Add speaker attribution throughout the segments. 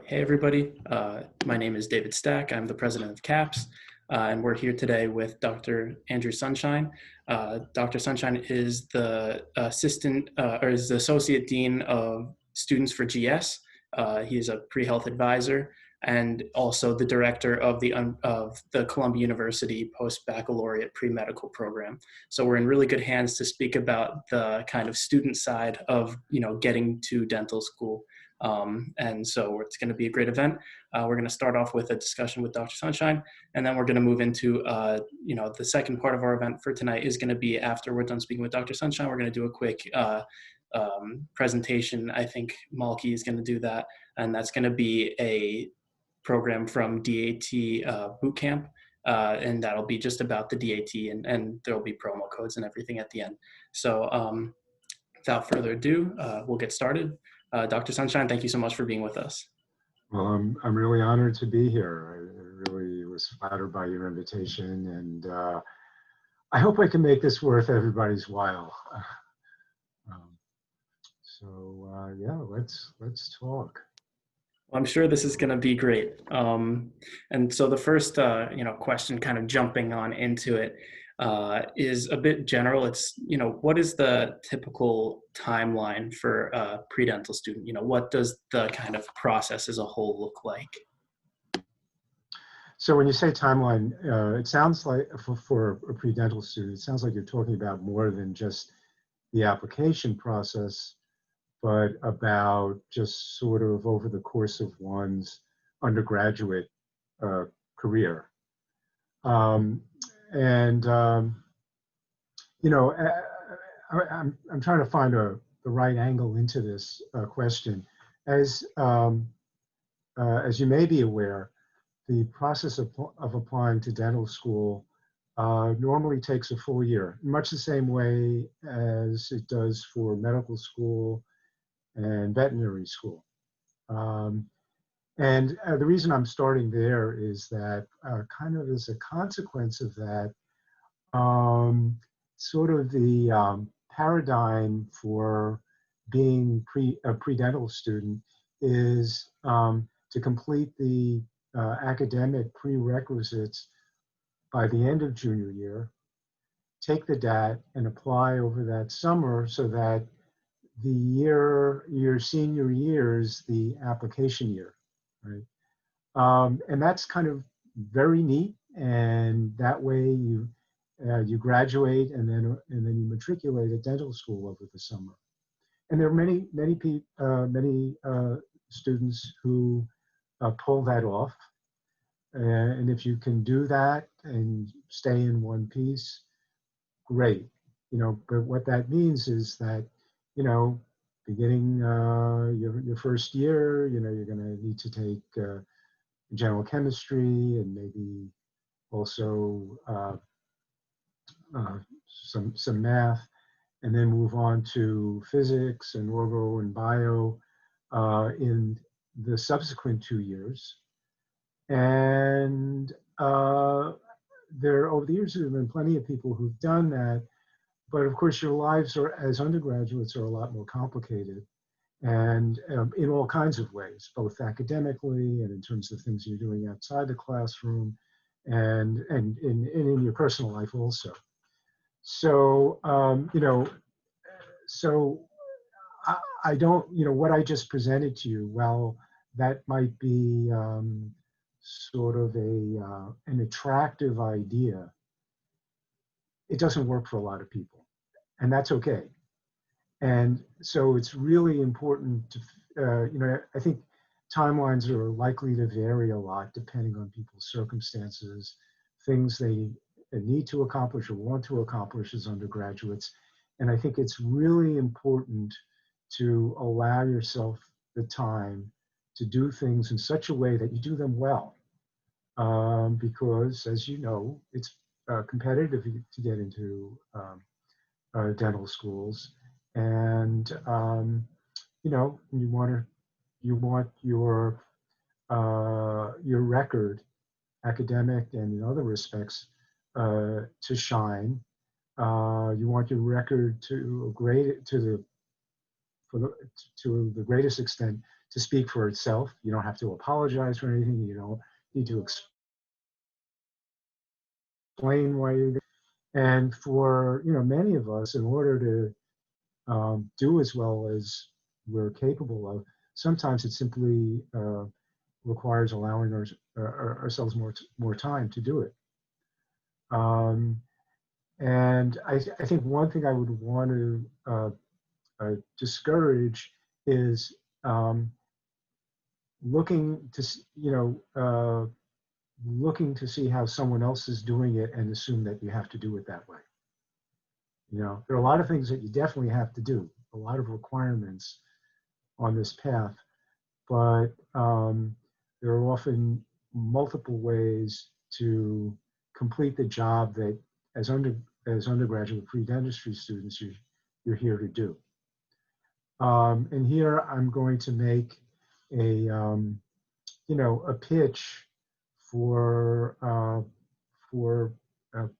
Speaker 1: Hey everybody, my name is David Stack. I'm the president of CAPS, and we're here today with Dr. Andrew Sunshine. Dr. Sunshine is the is the associate dean of students for GS. He is a pre-health advisor and also the director of the Columbia University post-baccalaureate pre-medical program. So we're in really good hands to speak about the kind of student side of getting to dental school. And so it's going to be a great event. We're going to start off with a discussion with Dr. Sunshine, and then we're going to move into, the second part of our event for tonight is going to be after we're done speaking with Dr. Sunshine. We're going to do a quick presentation. I think Malky is going to do that, and that's going to be a program from DAT Bootcamp, and that'll be just about the DAT, and there'll be promo codes and everything at the end. So without further ado, we'll get started. Dr. Sunshine, thank you so much for being with us.
Speaker 2: Well, I'm really honored to be here. I really was flattered by your invitation, and I hope I can make this worth everybody's while. Yeah, let's talk.
Speaker 1: Well, I'm sure this is going to be great. And so the first question, kind of jumping on into it, is a bit general. It's, what is the typical timeline for a pre-dental student? What does the kind of process as a whole look like?
Speaker 2: So when you say timeline, it sounds like for a pre-dental student, it sounds like you're talking about more than just the application process, but about just sort of over the course of one's undergraduate career. I'm trying to find the right angle into this question. As you may be aware, the process of applying to dental school normally takes a full year, much the same way as it does for medical school and veterinary school. The reason I'm starting there is that kind of as a consequence of that, sort of the paradigm for being a pre-dental student is to complete the academic prerequisites by the end of junior year, take the DAT and apply over that summer so that your senior year is the application year, right? And that's kind of very neat, and that way you graduate and then you matriculate at dental school over the summer. And there are many students who pull that off, and if you can do that and stay in one piece, great. But what that means is that beginning your first year, you're going to need to take general chemistry and maybe also some math, and then move on to physics and orgo and bio in the subsequent 2 years. And over the years, there have been plenty of people who've done that. But of course, your lives as undergraduates are a lot more complicated, and in all kinds of ways, both academically and in terms of things you're doing outside the classroom, and in your personal life also. So I don't, what I just presented to you, well, that might be sort of an attractive idea. It doesn't work for a lot of people, and that's okay. And so it's really important to, I think timelines are likely to vary a lot depending on people's circumstances, things they need to accomplish or want to accomplish as undergraduates. And I think it's really important to allow yourself the time to do things in such a way that you do them well. Because, as you know, it's competitive to get into dental schools, and you want your record, academic and in other respects, to shine. You want your record to the greatest extent to speak for itself. You don't have to apologize for anything. You don't need to explain why you're. And for many of us, in order to do as well as we're capable of, sometimes it simply requires allowing ourselves more time to do it. And I think one thing I would want to discourage is looking to looking to see how someone else is doing it and assume that you have to do it that way. There are a lot of things that you definitely have to do, a lot of requirements on this path, but there are often multiple ways to complete the job that as undergraduate pre-dentistry students you're here to do. And here I'm going to make a a pitch for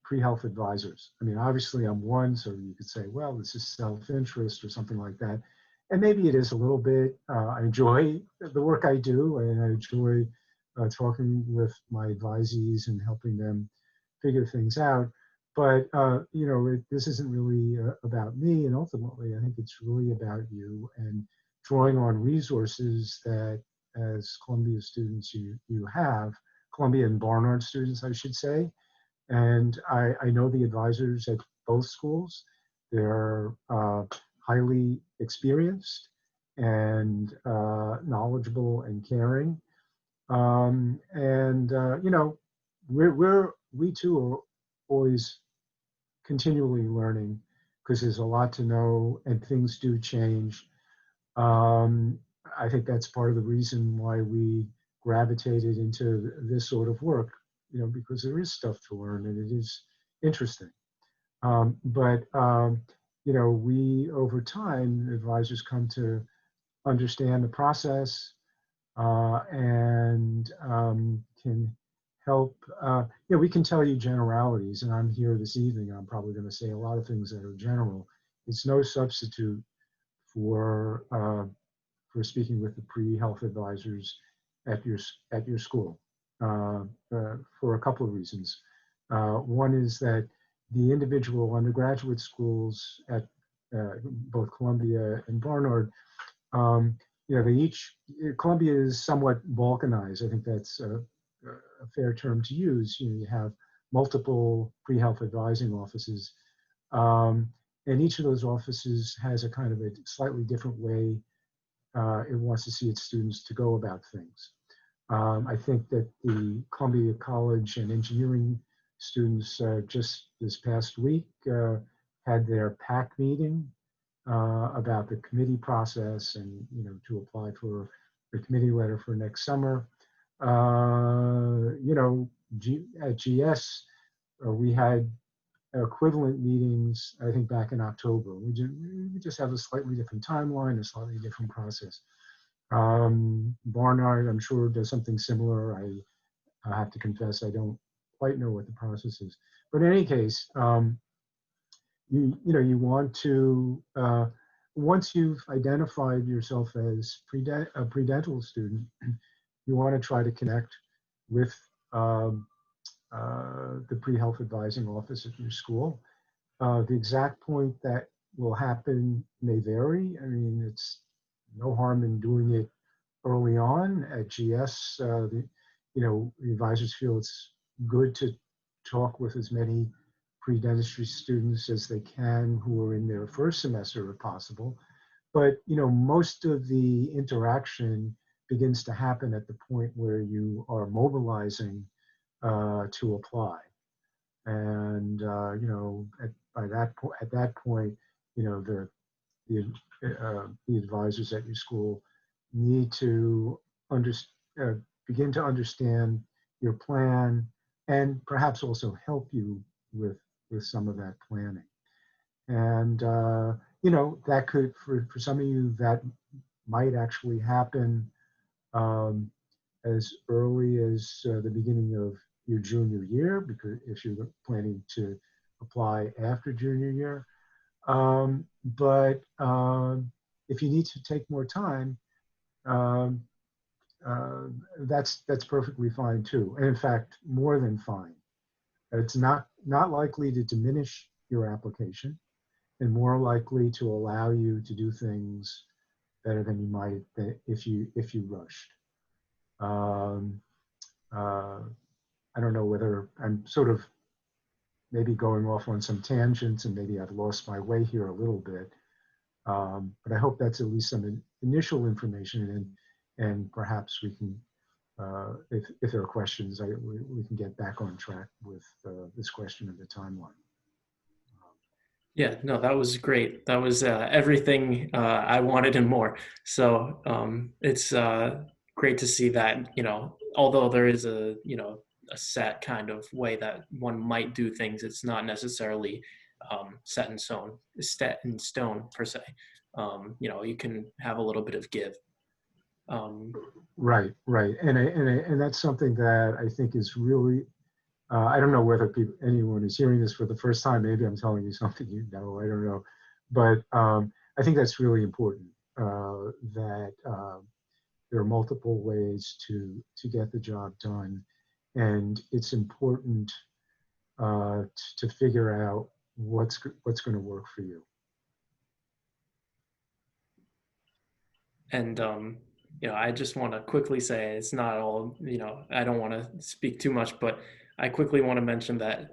Speaker 2: pre-health advisors. I mean, obviously I'm one, so you could say, well, this is self-interest or something like that. And maybe it is a little bit. I enjoy the work I do, and I enjoy talking with my advisees and helping them figure things out. But this isn't really about me, and ultimately, I think it's really about you and drawing on resources that, as Columbia students, you have, Columbia and Barnard students, I should say. And I know the advisors at both schools. They're highly experienced and knowledgeable and caring. We too are always continually learning because there's a lot to know and things do change. I think that's part of the reason why we gravitated into this sort of work, because there is stuff to learn and it is interesting. We, over time, advisors come to understand the process and can help. We can tell you generalities, and I'm here this evening. I'm probably going to say a lot of things that are general. It's no substitute for speaking with the pre-health advisors at your school for a couple of reasons. One is that the individual undergraduate schools at both Columbia and Barnard, Columbia is somewhat balkanized. I think that's a fair term to use. You have multiple pre-health advising offices, and each of those offices has a kind of a slightly different way it wants to see its students to go about things. I think that the Columbia College and Engineering students just this past week had their PAC meeting about the committee process and to apply for the committee letter for next summer. At GS we had equivalent meetings, I think, back in October. We just have a slightly different timeline, a slightly different process. Barnard, I'm sure, does something similar. I have to confess, I don't quite know what the process is. But in any case, you want to, once you've identified yourself as a pre-dental student, you want to try to connect with the pre-health advising office at your school. The exact point that will happen may vary. I mean, it's no harm in doing it early on at GS. The advisors feel it's good to talk with as many pre-dentistry students as they can who are in their first semester if possible. But most of the interaction begins to happen at the point where you are mobilizing to apply. And at that point, the advisors at your school need to begin to understand your plan and perhaps also help you with some of that planning. And that could, for some of you, that might actually happen as early as the beginning of your junior year, because if you're planning to apply after junior year. But if you need to take more time, um, that's perfectly fine too. And in fact, more than fine. It's not likely to diminish your application, and more likely to allow you to do things better than you might if you rushed. Um, uh, I don't know whether I'm sort of maybe going off on some tangents, and maybe I've lost my way here a little bit. But I hope that's at least some initial information, and perhaps we can, if there are questions, we can get back on track with this question of the timeline.
Speaker 1: Yeah, no, that was great. That was everything I wanted and more. So it's great to see that, although there is a set kind of way that one might do things, it's not necessarily set in stone per se. You can have a little bit of give. Um,
Speaker 2: Right, right, and that's something that I think is really. I don't know whether anyone is hearing this for the first time. Maybe I'm telling you something you know. I don't know, but I think that's really important. That there are multiple ways to get the job done, and it's important to figure out what's going to work for you.
Speaker 1: And I just want to quickly say it's not all. I don't want to speak too much, but I quickly want to mention that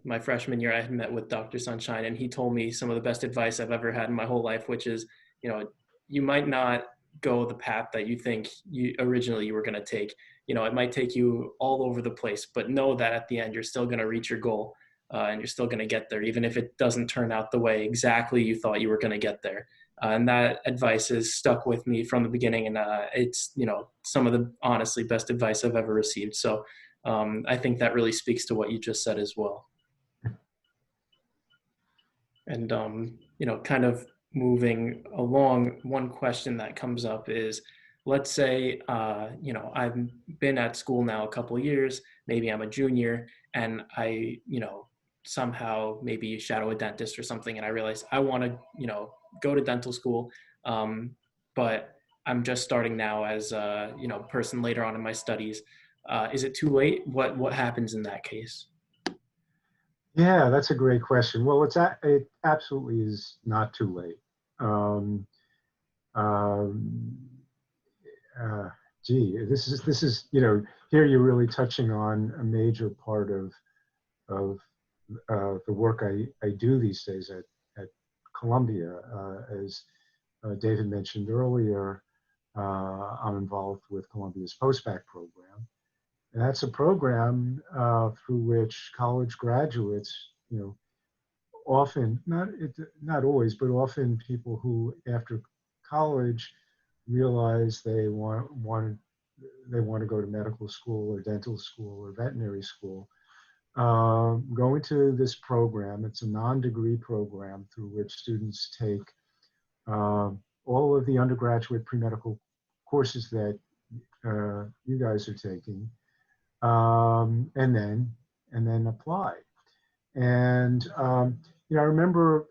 Speaker 1: my freshman year I had met with Dr. Sunshine, and he told me some of the best advice I've ever had in my whole life, which is, you might not go the path that you think you were going to take. It might take you all over the place, but know that at the end you're still going to reach your goal, and you're still going to get there, even if it doesn't turn out the way exactly you thought you were going to get there. And that advice has stuck with me from the beginning, and it's some of the honestly best advice I've ever received. So I think that really speaks to what you just said as well. And kind of moving along, one question that comes up is, let's say I've been at school now a couple of years, maybe I'm a junior, and I somehow maybe shadow a dentist or something, and I realize I want to go to dental school, but I'm just starting now as a person later on in my studies. Is it too late? What happens in that case?
Speaker 2: Yeah, that's a great question. Well, it absolutely is not too late. Um, um, uh, Gee, this is here you're really touching on a major part of the work I do these days at Columbia. As David mentioned earlier, I'm involved with Columbia's postbac program. And that's a program through which college graduates, often, not always, but often people who after college realize they want to go to medical school or dental school or veterinary school, go into this program. It's a non-degree program through which students take all of the undergraduate pre-medical courses that you guys are taking, and then apply. And I remember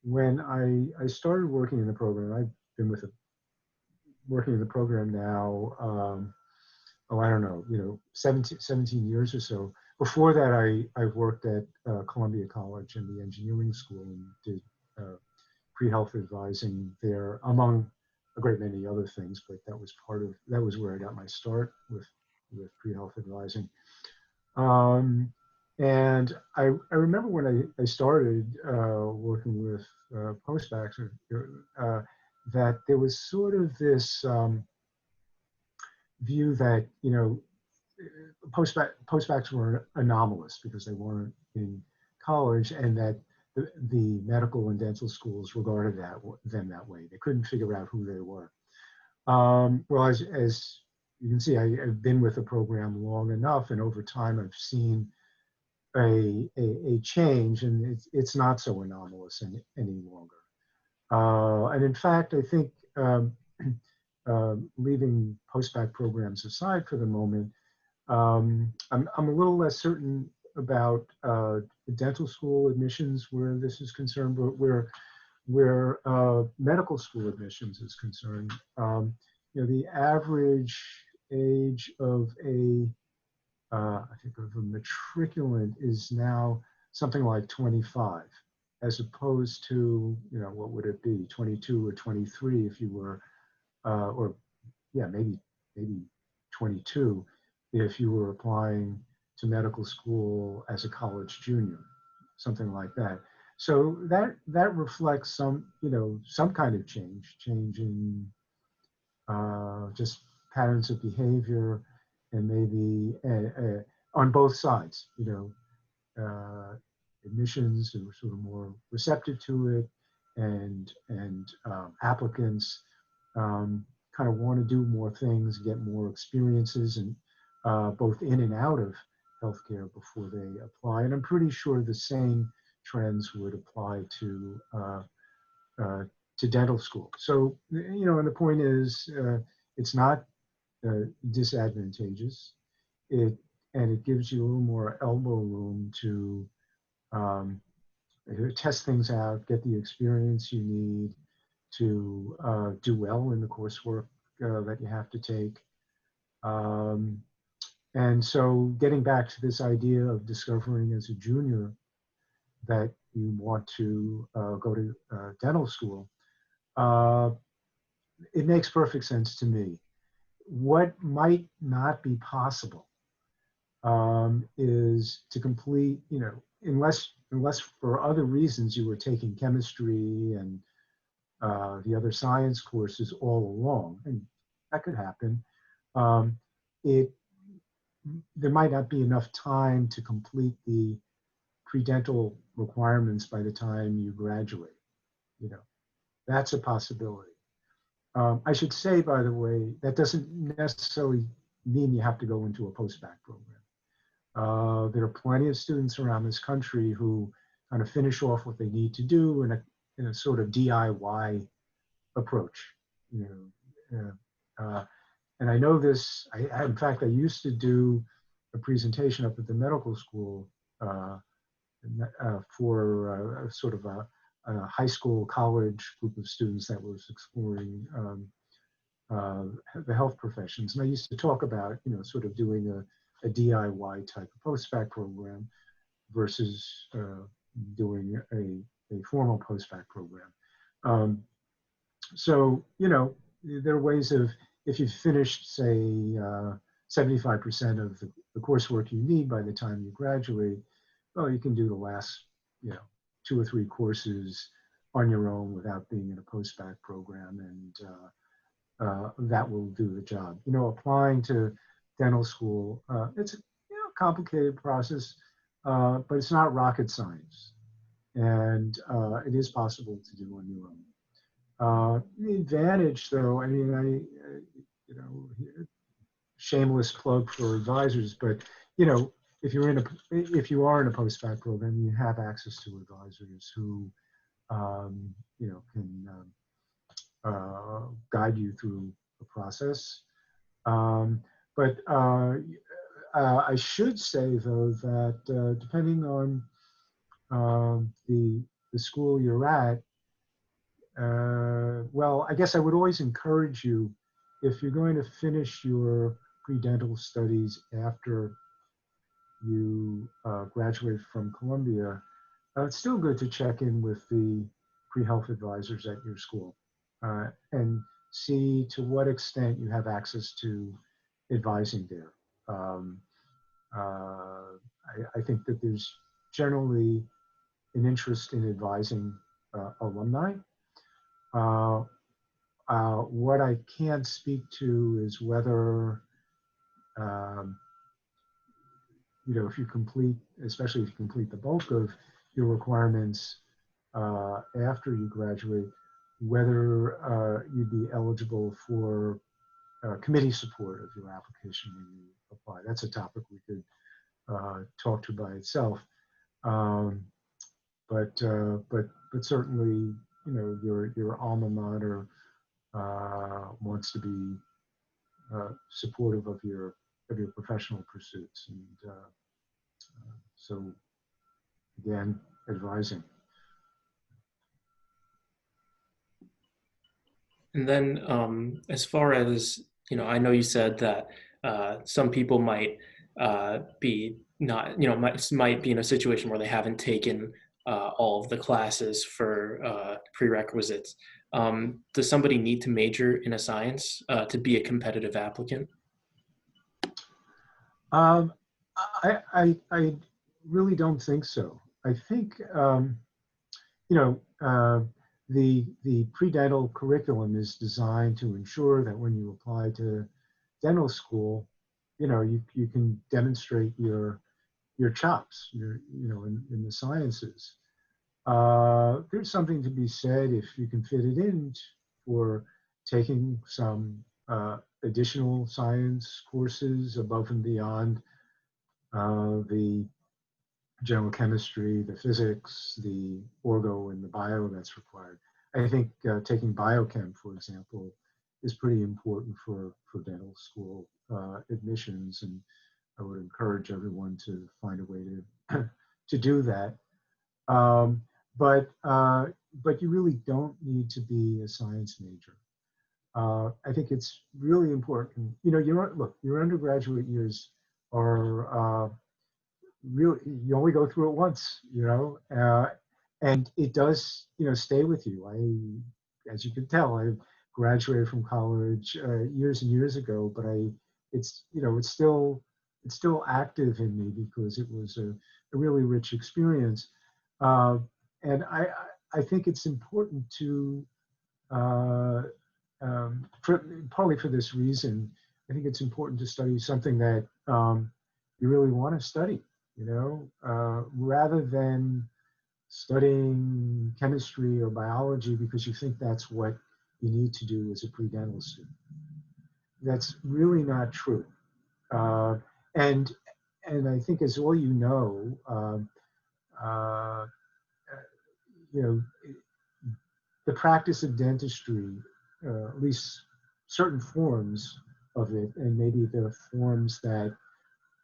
Speaker 2: when I started working in the program. I've been working in the program now. I don't know, 17 years or so. Before that, I worked at Columbia College in the engineering school and did pre-health advising there, among a great many other things. But that was where I got my start with pre-health advising. And I remember when I started working with postbacks, that there was sort of this view that postbacks were anomalous because they weren't in college, and that the medical and dental schools regarded them that way. They couldn't figure out who they were. Well, as you can see, I've been with the program long enough, and over time I've seen a change, and it's not so anomalous any longer. And in fact, I think leaving postbac programs aside for the moment, I'm a little less certain about dental school admissions where this is concerned, but where medical school admissions is concerned, the average age of I think of a matriculant is now something like 25, as opposed to, what would it be, 22 or 23 if you were, or yeah, maybe 22 if you were applying to medical school as a college junior, something like that. So that reflects some kind of change in just patterns of behavior, and maybe on both sides, admissions who are sort of more receptive to it, and applicants kind of want to do more things, get more experiences, and both in and out of healthcare before they apply. And I'm pretty sure the same trends would apply uh, to dental school. So, and the point is, it's not disadvantageous. And it gives you a little more elbow room to um, test things out, get the experience you need to do well in the coursework that you have to take. Um, and so getting back to this idea of discovering as a junior that you want to go to dental school, uh, it makes perfect sense to me. What might not be possible is to complete, unless for other reasons you were taking chemistry and the other science courses all along, and that could happen. Um, it There might not be enough time to complete the pre-dental requirements by the time you graduate. You know, that's a possibility. I should say, by the way, that doesn't necessarily mean you have to go into a post-bac program. There are plenty of students around this country who kind of finish off what they need to do in a sort of DIY approach. You know, and I know this. In fact, I used to do a presentation up at the medical school for sort of a high school, college group of students that was exploring the health professions. And I used to talk about, sort of doing a DIY type of post-bac program versus doing a formal post-bac program. So, there are ways of, if you've finished, say, 75% of the coursework you need by the time you graduate, well, you can do the last, 2 or 3 courses on your own without being in a post-bac program, and that will do the job. Applying to dental school, it's a complicated process, but it's not rocket science, and it is possible to do on your own. The advantage, though, shameless plug for advisors, but if you are in a post-bac program, you have access to advisors who can guide you through the process. But I should say, though, that depending on the school you're at, well, I guess I would always encourage you, if you're going to finish your pre-dental studies after you graduate from Columbia, it's still good to check in with the pre-health advisors at your school and see to what extent you have access to advising there. I think that there's generally an interest in advising alumni. What I can't speak to is whether, if you complete, especially if you complete the bulk of your requirements after you graduate, whether you'd be eligible for committee support of your application when you apply. That's a topic we could talk to by itself. But certainly, your alma mater wants to be supportive of your professional pursuits, and so again, advising.
Speaker 1: And then as far as, I know you said that some people might be not, might be in a situation where they haven't taken all of the classes for prerequisites. Does somebody need to major in a science to be a competitive applicant?
Speaker 2: Um, I really don't think so. I think, you know, the pre-dental curriculum is designed to ensure that when you apply to dental school, you can demonstrate your chops, in the sciences. There's something to be said if you can fit it in for taking some additional science courses above and beyond the general chemistry, the physics, the orgo, and the bio that's required. I think taking biochem, for example, is pretty important for dental school admissions, and I would encourage everyone to find a way to to do that. Um, but you really don't need to be a science major. I think it's really important. Your undergraduate years are really, you only go through it once, and it does, stay with you. As you can tell, I graduated from college years and years ago, but it's still active in me because it was a really rich experience. Uh, and I think it's important to, uh, partly for this reason, I think it's important to study something that you really want to study, rather than studying chemistry or biology because you think that's what you need to do as a pre-dental student. That's really not true. Uh, and and I think, as all you know, uh, you know, the practice of dentistry, at least certain forms of it, and maybe the forms that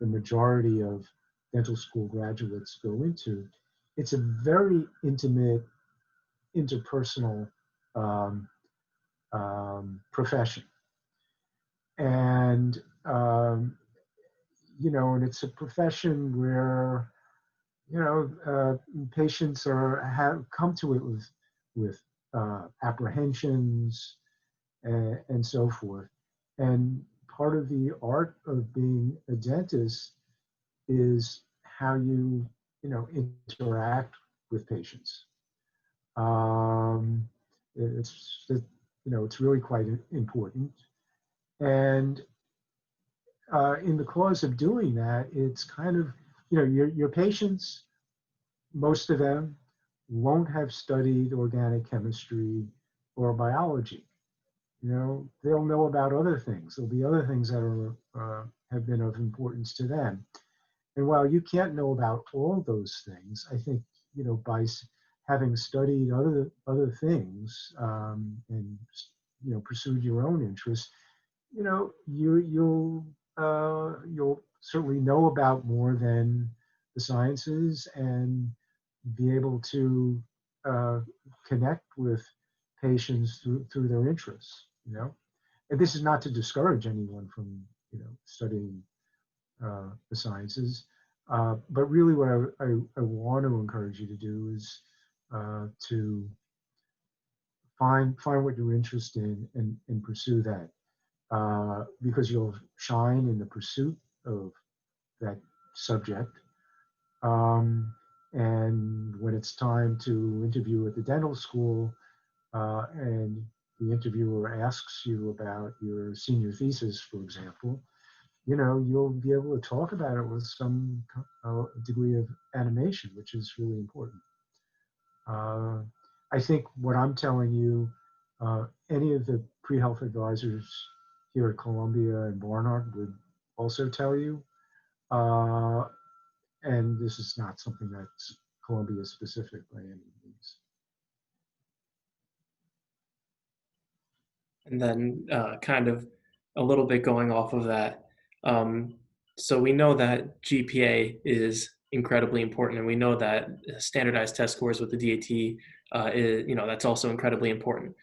Speaker 2: the majority of dental school graduates go into, it's a very intimate, interpersonal um, profession. And, and it's a profession where, patients have come to it with apprehensions and so forth. And part of the art of being a dentist is how interact with patients. Um, it's really quite important. And in the course of doing that, it's kind of, your patients, most of them won't have studied organic chemistry or biology. They'll know about other things. There'll be other things that have been of importance to them. And while you can't know about all those things, I think, by having studied other things and pursued your own interests, you'll certainly know about more than the sciences and be able to uh, connect with patients through their interests. And this is not to discourage anyone from studying the sciences. But really what I want to encourage you to do is to find what you're interested in and pursue that. Because you'll shine in the pursuit of that subject. And when it's time to interview at the dental school, and the interviewer asks you about your senior thesis, for example, you'll be able to talk about it with some degree of animation, which is really important. Uh, I think what I'm telling you, any of the pre-health advisors here at Columbia and Barnard would also tell you. Uh, and this is not something that's Columbia specific by any means.
Speaker 1: And then kind of a little bit going off of that. Um, so we know that GPA is incredibly important, and we know that standardized test scores with the DAT, that's also incredibly important.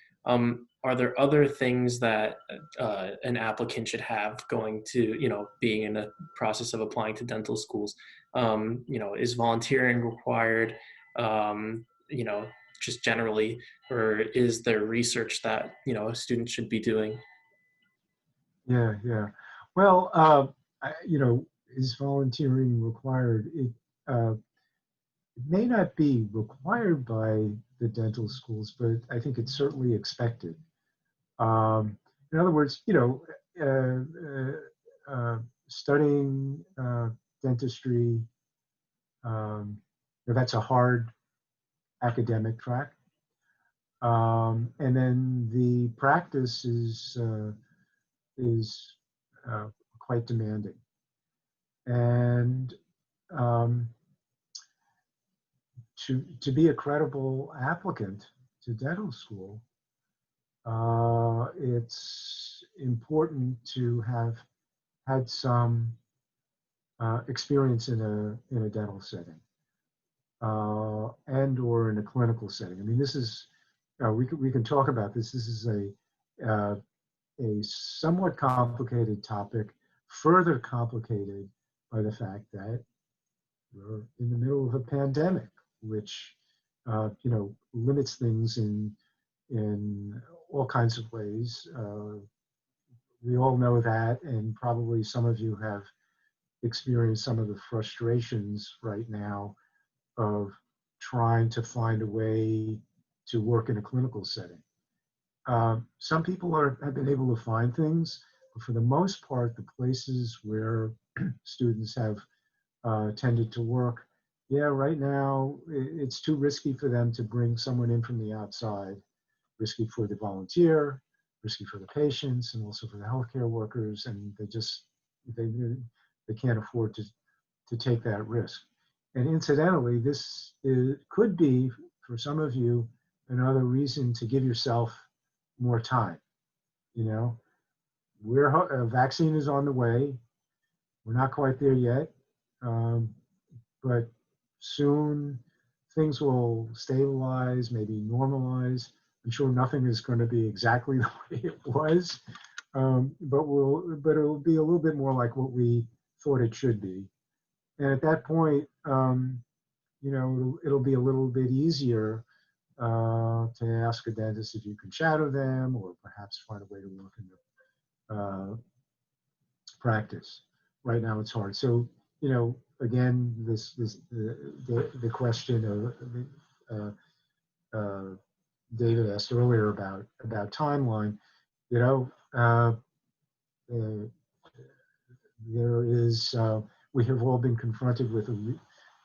Speaker 1: are there other things that an applicant should have going to, being in the process of applying to dental schools? Is volunteering required, just generally, or is there research that, students should be doing?
Speaker 2: Yeah, yeah. Well, is volunteering required? It may not be required by the dental schools, but I think it's certainly expected. In other words, studying dentistry, that's a hard academic track. And then the practice is quite demanding. And um, to be a credible applicant to dental school, it's important to have had some experience in a dental setting and or in a clinical setting. I mean, this is we can talk about this. This is a somewhat complicated topic, further complicated by the fact that we're in the middle of a pandemic, which limits things in all kinds of ways. We all know that, and probably some of you have experienced some of the frustrations right now of trying to find a way to work in a clinical setting. Some people have been able to find things, but for the most part, the places where students have tended to work, yeah, right now it's too risky for them to bring someone in from the outside. Risky for the volunteer, risky for the patients, and also for the healthcare workers, and they can't afford to take that risk. And incidentally, could be for some of you another reason to give yourself more time. A vaccine is on the way. We're not quite there yet, but soon things will stabilize, maybe normalize. I'm sure nothing is going to be exactly the way it was, but it'll be a little bit more like what we thought it should be. And at that point, it'll be a little bit easier to ask a dentist if you can shadow them, or perhaps find a way to work in the practice. Right now, it's hard. So, again, the question of David asked earlier about timeline. Uh, there is we have all been confronted with a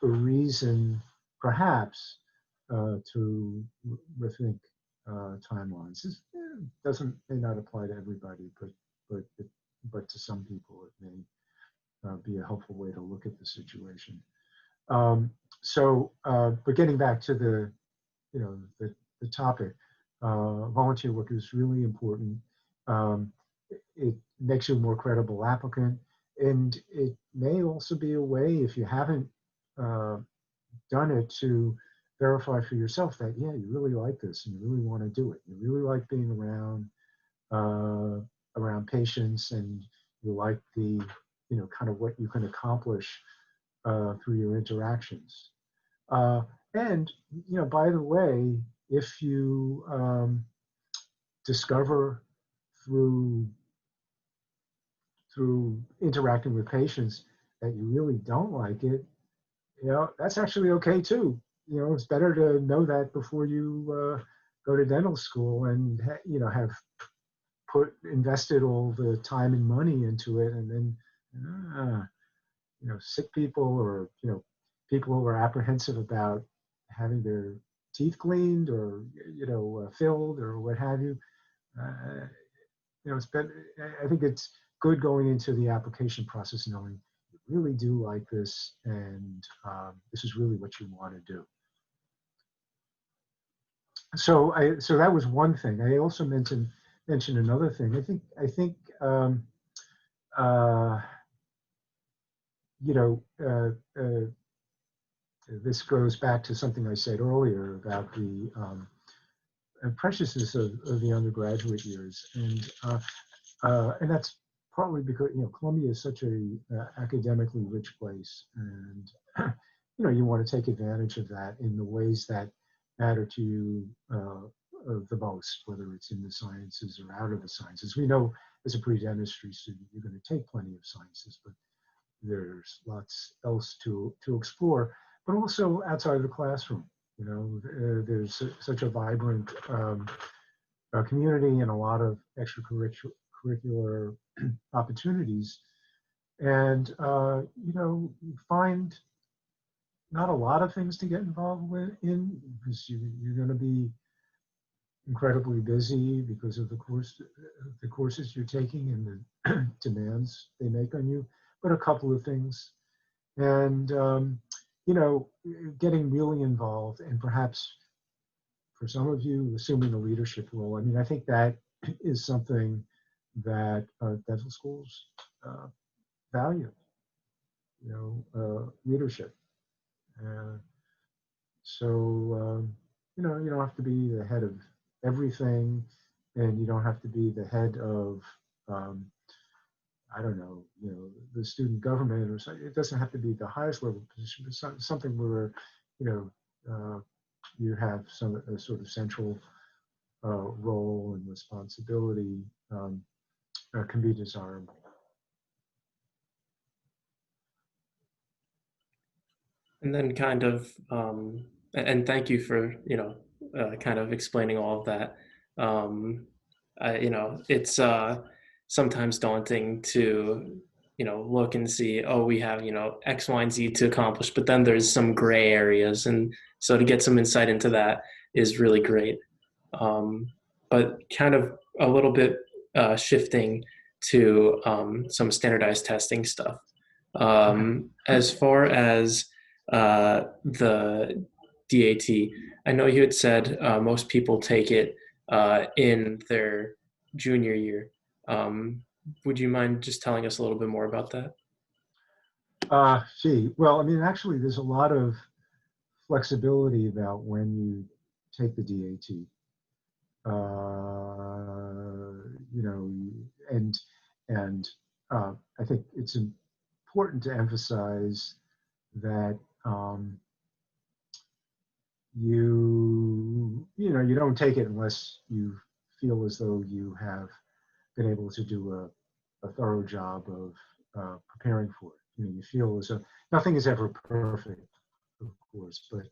Speaker 2: reason, perhaps, to rethink timelines. It may not apply to everybody, but to some people it may be a helpful way to look at the situation. But getting back to the topic, volunteer work is really important. It makes you a more credible applicant, and it may also be a way, if you haven't done it, to verify for yourself that, yeah, you really like this and you really want to do it. You really like being around patients, and you like the, kind of what you can accomplish through your interactions. And, by the way, if you discover through interacting with patients that you really don't like it, that's actually okay too. It's better to know that before you go to dental school and have invested all the time and money into it, and then sick people, or people who are apprehensive about having their teeth cleaned, or filled, or what have you. It's better. I think it's good going into the application process knowing you really do like this, and this is really what you want to do. So that was one thing. I also mentioned another thing. I think this goes back to something I said earlier about preciousness of the undergraduate years, and that's partly because Columbia is such a academically rich place, and you want to take advantage of that in the ways that matter to you the most, whether it's in the sciences or out of the sciences. We know as a pre-dentistry student, you're going to take plenty of sciences, but there's lots else to explore, but also outside of the classroom. There's such a vibrant community and a lot of extracurricular opportunities, and you find not a lot of things to get involved in because you're going to be incredibly busy because of the courses you're taking and the demands they make on you, but a couple of things. And getting really involved, and perhaps for some of you assuming a leadership role. I mean, I think that is something that dental schools value, leadership. So you don't have to be the head of everything, and you don't have to be the head of I don't know, the student government or something. It doesn't have to be the highest level position, but something where you have a sort of central role and responsibility can be desirable.
Speaker 1: And then kind of, and thank you for, kind of explaining all of that. It's sometimes daunting to, look and see, oh, we have, X, Y, and Z to accomplish, but then there's some gray areas. And so to get some insight into that is really great. But kind of a little bit shifting to some standardized testing stuff. As far as the DAT, I know you had said most people take it in their junior year. Would you mind just telling us a little bit more about that?
Speaker 2: Well, I mean, actually, there's a lot of flexibility about when you take the DAT. And I think it's important to emphasize that you don't take it unless you feel as though you have been able to do a thorough job of preparing for it. You feel as though nothing is ever perfect, of course, but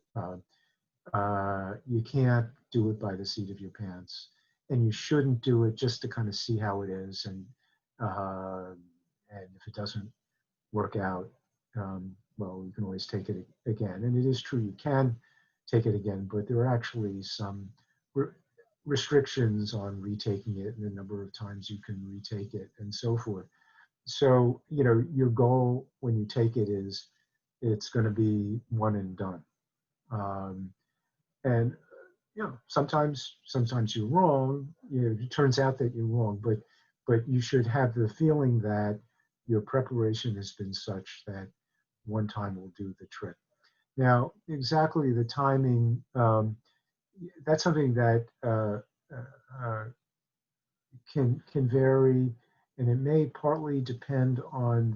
Speaker 2: you can't do it by the seat of your pants, and you shouldn't do it just to kind of see how it is, and if it doesn't work out, well, you can always take it again. And it is true, you can take it again, but there are actually some restrictions on retaking it and the number of times you can retake it and so forth. So, your goal when you take it is it's going to be one and done. And, sometimes you're wrong. It turns out that you're wrong, but you should have the feeling that your preparation has been such that one time will do the trick. Now, exactly the timing, that's something that can vary, and it may partly depend on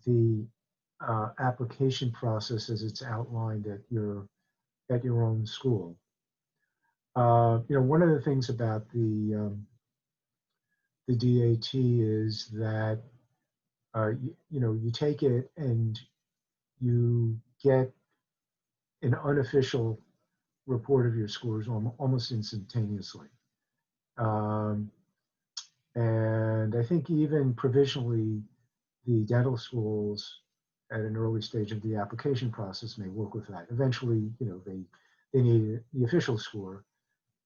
Speaker 2: the application process as it's outlined at your own school. One of the things about the DAT is that you take it and you get an unofficial report of your scores almost instantaneously. And I think even provisionally, the dental schools at an early stage of the application process may work with that. Eventually, they need the official score,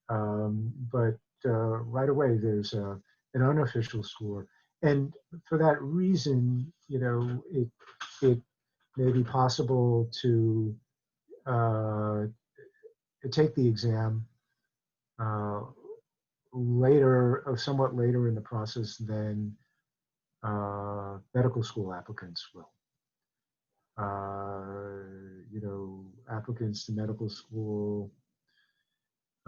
Speaker 2: but right away there's an unofficial score, and for that reason, it may be possible to take the exam somewhat later in the process than medical school applicants will. Applicants to medical school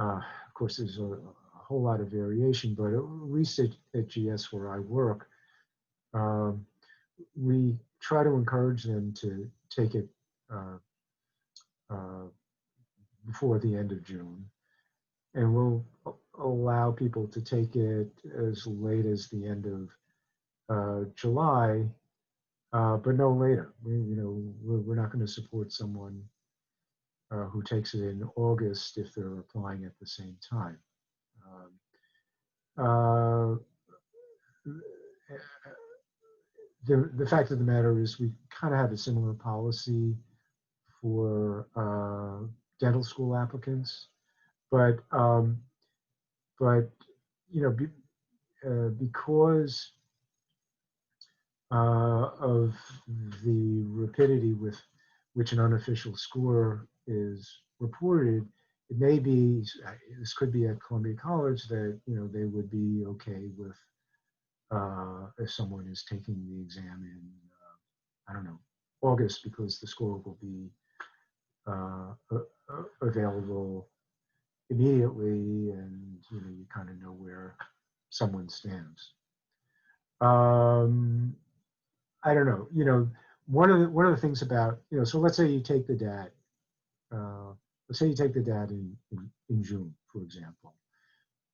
Speaker 2: Of course, there's a whole lot of variation, but at least at GS where I work, um, we try to encourage them to take it uh, uh, before the end of June, and we'll allow people to take it as late as the end of July, but no later. We're not going to support someone who takes it in August if they're applying at the same time. Uh, the fact of the matter is we kind of have a similar policy for dental school applicants, but but you know because of the rapidity with which an unofficial score is reported, it may be, this could be at Columbia College, that they would be okay with if someone is taking the exam in I don't know, August, because the score will be available immediately, and you kind of know where someone stands. I don't know. One of the things about so let's say you take the DAT. Let's say you take the DAT in June, for example,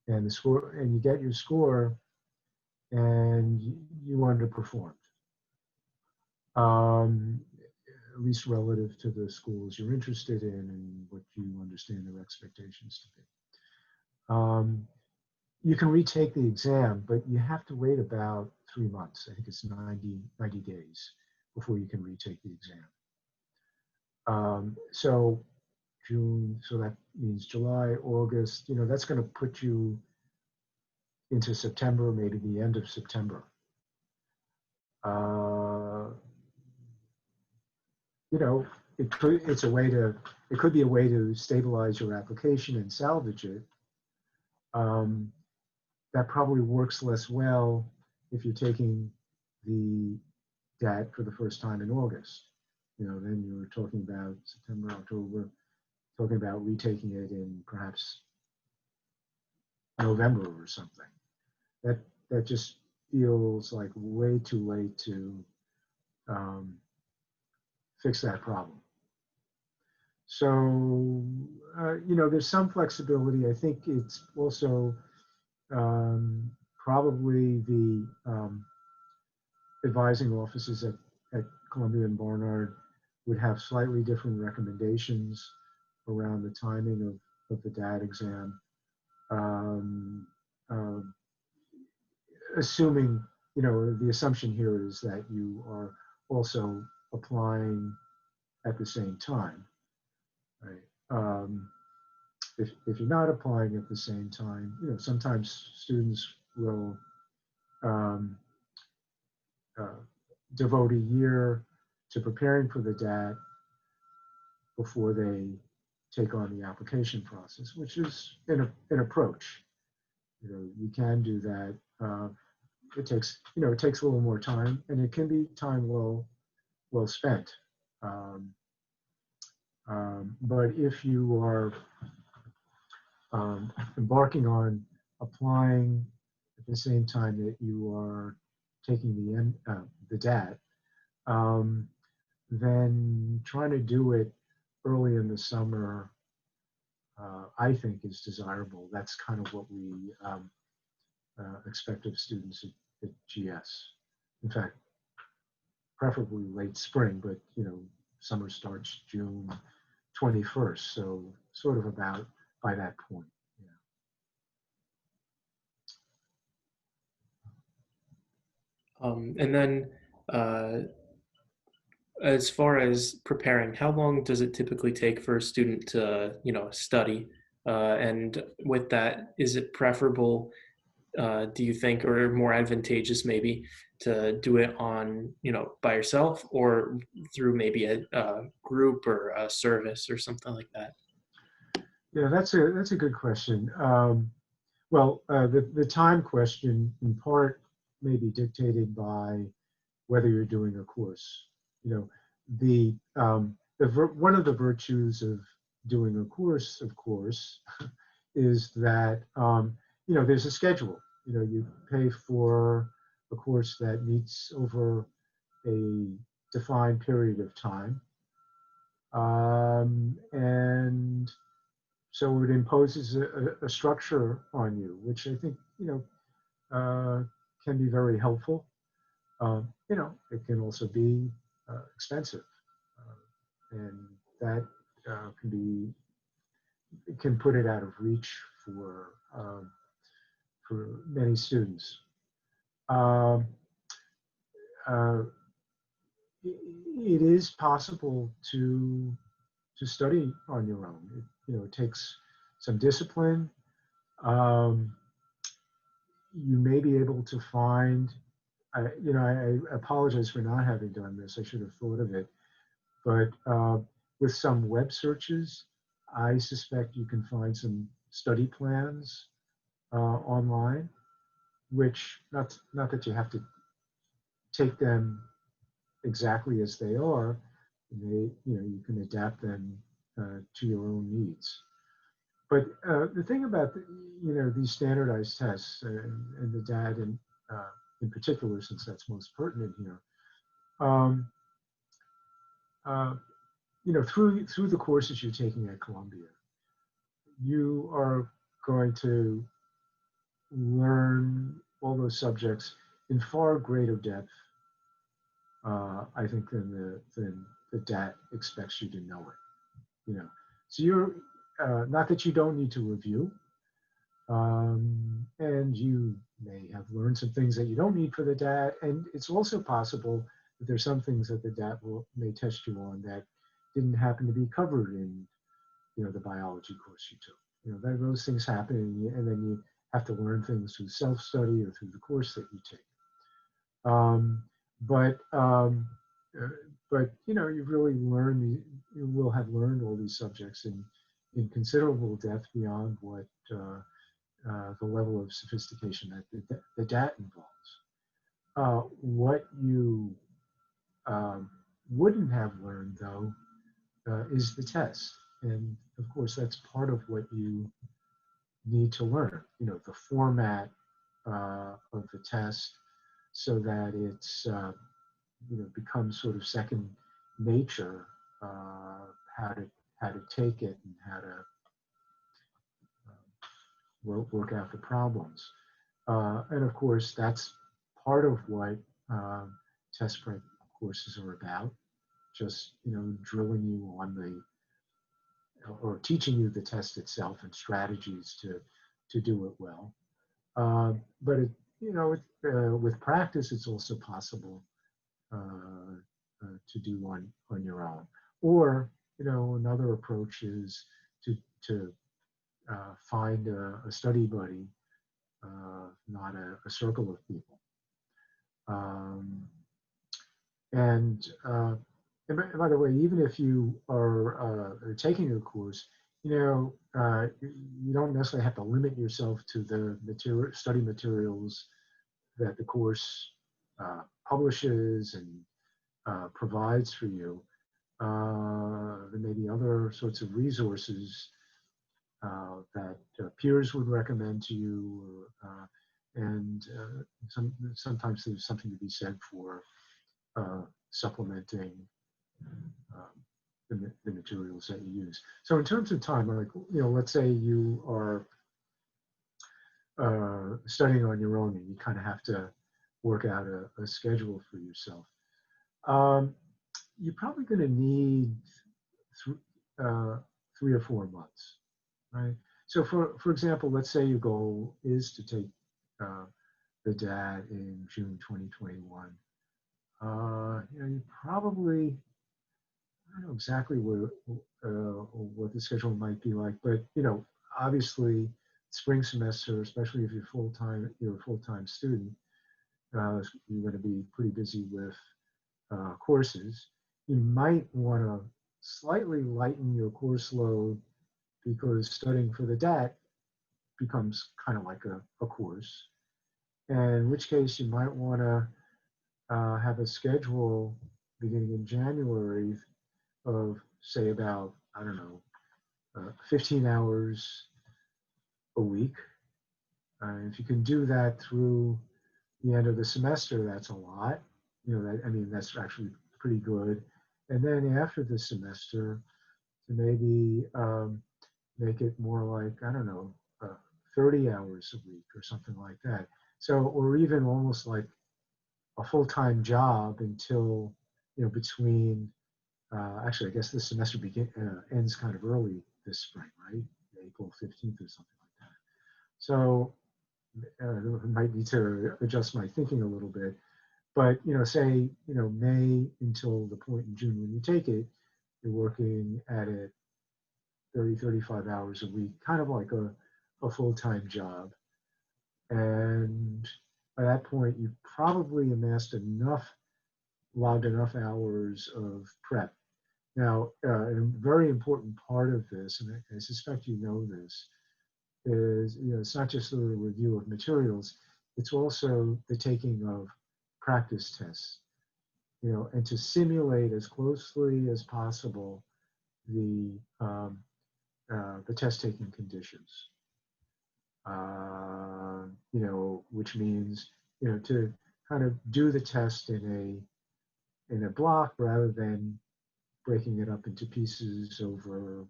Speaker 2: and the score, and you get your score, and you underperformed, at least relative to the schools you're interested in and what you understand their expectations to be. You can retake the exam, but you have to wait about 3 months. I think it's 90 days before you can retake the exam. So June, so that means July, August, that's going to put you into September, maybe the end of September. It could be a way to stabilize your application and salvage it. That probably works less well if you're taking the DAT for the first time in August. Then you're talking about September, October, talking about retaking it in perhaps November or something. That just feels like way too late to fix that problem. So, there's some flexibility. I think it's also probably the advising offices at Columbia and Barnard would have slightly different recommendations around the timing of the DAT exam. Assuming, the assumption here is that you are also applying at the same time, right? If you're not applying at the same time, sometimes students will devote a year to preparing for the DAT before they take on the application process, which is an approach. You can do that. It takes a little more time, and it can be time well spent. But if you are embarking on applying at the same time that you are taking the DAT, then trying to do it early in the summer, I think, is desirable. That's kind of what we expect of students at GS. In fact, preferably late spring, but summer starts June 21st, so sort of about by that point.
Speaker 1: And then as far as preparing, how long does it typically take for a student to, study? And with that, is it preferable, do you think, or more advantageous maybe, to do it on, by yourself, or through maybe a group or a service or something like that?
Speaker 2: Yeah, that's a good question. Well, the time question in part may be dictated by whether you're doing a course. One of the virtues of doing a course, of course, is that, there's a schedule. You pay for a course that meets over a defined period of time. And so it imposes a structure on you, which I think, can be very helpful. It can also be expensive. And that can be, it can put it out of reach for many students. Um, uh, it is possible to study on your own. It takes some discipline. Um, you may be able to find. I apologize for not having done this. I should have thought of it. But with some web searches, I suspect you can find some study plans online, which not that you have to take them exactly as they are. You can adapt them to your own needs. But the thing about these standardized tests and the DAT in particular, since that's most pertinent here, um, uh, through the courses you're taking at Columbia, you are going to learn all those subjects in far greater depth, I think, than the DAT expects you to know it. So you're not that you don't need to review, and you may have learned some things that you don't need for the DAT, and it's also possible that there's some things that the DAT may test you on that didn't happen to be covered in the biology course you took. Those things happen, and then you have to learn things through self-study or through the course that you take. Um, but um, you've really learned. You will have learned all these subjects in considerable depth beyond what the level of sophistication that the DAT involves. What you wouldn't have learned, though, is the test. And of course, that's part of what you need to learn, the format of the test, so that it's, becomes sort of second nature, how to take it and how to work out the problems. And of course, that's part of what test prep courses are about, just, drilling you on or teaching you the test itself and strategies to do it well. But with practice, it's also possible to do on your own. Or another approach is to find a study buddy, not a circle of people. And by the way, even if you are taking a course, you don't necessarily have to limit yourself to the study materials that the course publishes and provides for you. There may be other sorts of resources that peers would recommend to you, and sometimes there's something to be said for supplementing the materials that you use. So in terms of time, like, let's say you are studying on your own and you kind of have to work out a schedule for yourself. You're probably going to need 3 or 4 months, right? So for example, let's say your goal is to take the DAT in June 2021. You probably, I don't know exactly what the schedule might be like, but obviously, spring semester, especially if you're a full-time student, you're going to be pretty busy with courses. You might want to slightly lighten your course load, because studying for the DAT becomes kind of like a course. And in which case, you might want to have a schedule beginning in January of, say, about, I don't know, 15 hours a week. If you can do that through the end of the semester, that's a lot. That's actually pretty good. And then after the semester, to maybe make it more like, I don't know, 30 hours a week or something like that. So, or even almost like a full-time job until, between, actually, I guess this semester ends kind of early this spring, right? April 15th or something like that. So I might need to adjust my thinking a little bit. But, say, May until the point in June when you take it, you're working at it 30, 35 hours a week, kind of like a full-time job. And by that point, you probably amassed logged enough hours of prep. Now, a very important part of this, and I suspect you know this, is it's not just the review of materials, it's also the taking of practice tests, and to simulate as closely as possible the test taking conditions. Which means to kind of do the test in a block rather than breaking it up into pieces over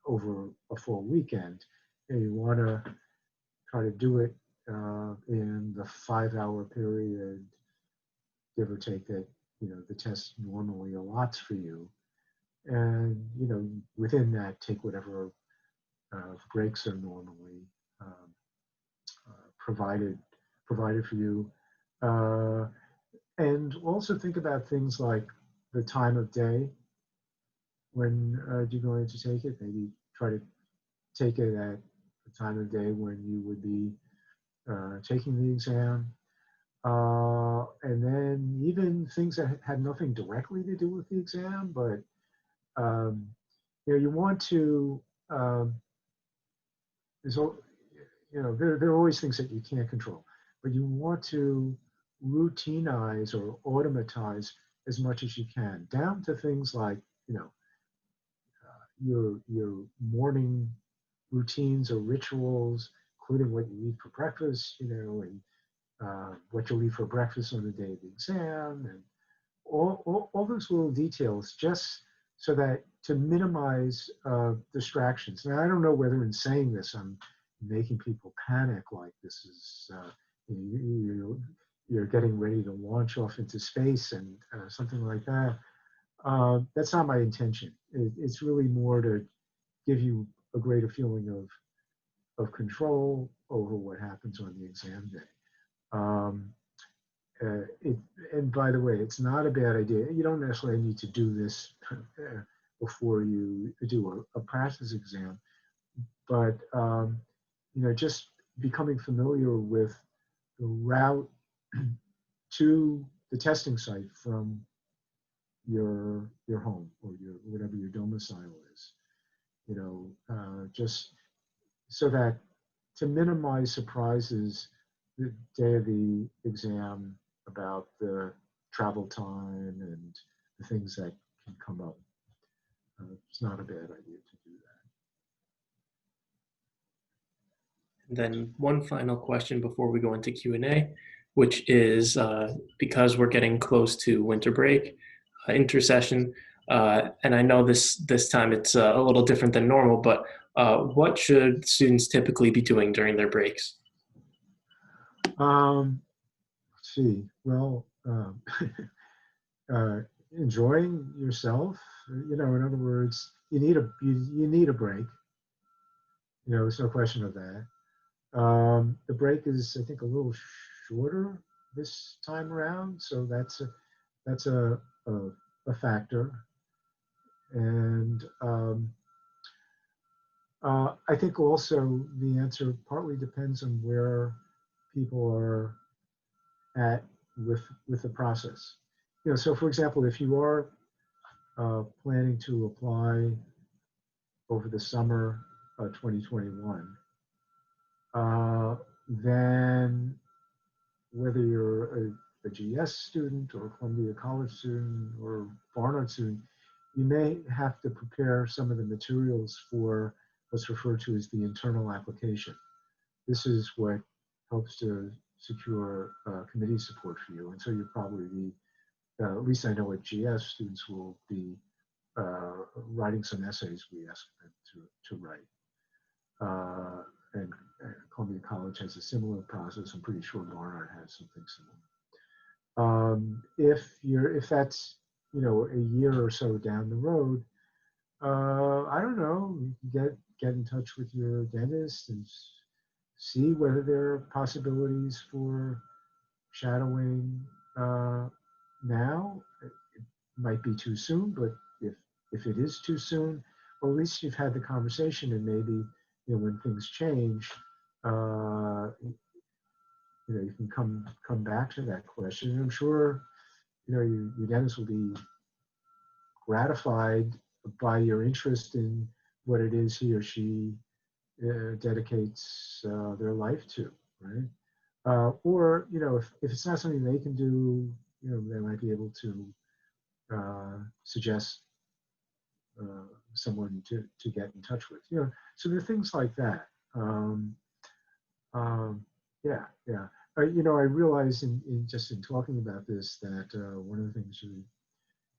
Speaker 2: a full weekend. You want to try to do it in the 5-hour period, give or take, that the test normally allots for you, and within that take whatever breaks are normally provided for you, and also think about things like the time of day when you're going to take it. Maybe try to take it at the time of day when you would be taking the exam. And then even things that had nothing directly to do with the exam, but you want to, there are always things that you can't control, but you want to routinize or automatize as much as you can, down to things like, your morning routines or rituals, including what you eat for breakfast, and what you'll eat for breakfast on the day of the exam, and all those little details, just so that to minimize distractions. Now, I don't know whether in saying this I'm making people panic, like this is you're getting ready to launch off into space and something like that. That's not my intention. It's really more to give you a greater feeling of control over what happens on the exam day. And by the way, it's not a bad idea. You don't necessarily need to do this before you do a practice exam, but just becoming familiar with the route to the testing site from your home or your whatever your domicile is. Just so that to minimize surprises the day of the exam about the travel time and the things that can come up. It's not a bad idea to do that.
Speaker 1: And then one final question before we go into Q&A, which is because we're getting close to winter break, intersession, and I know this time it's a little different than normal, but what should students typically be doing during their breaks?
Speaker 2: Let's see. Well, enjoying yourself. In other words, you need a break. There's no question of that. The break is, I think, a little shorter this time around, so that's a factor. And I think also the answer partly depends on where people are at with the process. So for example, if you are planning to apply over the summer of 2021, then whether you're a GS student or a Columbia College student or Barnard student, you may have to prepare some of the materials for what's referred to as the internal application. this is what helps to secure committee support for you. And so you'll probably be, at least I know at GS, students will be writing some essays we ask them to write. And Columbia College has a similar process. I'm pretty sure Barnard has something similar. If that's, you know, a year or so down the road, I don't know, you can get in touch with your dentist and see whether there are possibilities for shadowing now. It might be too soon, but if it is too soon, well, at least you've had the conversation, and maybe, you know, when things change, you know, you can come back to that question. And I'm sure, you know, your dentist will be gratified by your interest in what it is he or she dedicates their life to, right? Or, you know, if it's not something they can do, you know, they might be able to suggest someone to get in touch with, you know. So there are things like that. Yeah, yeah. You know, I realize in just in talking about this that one of the things you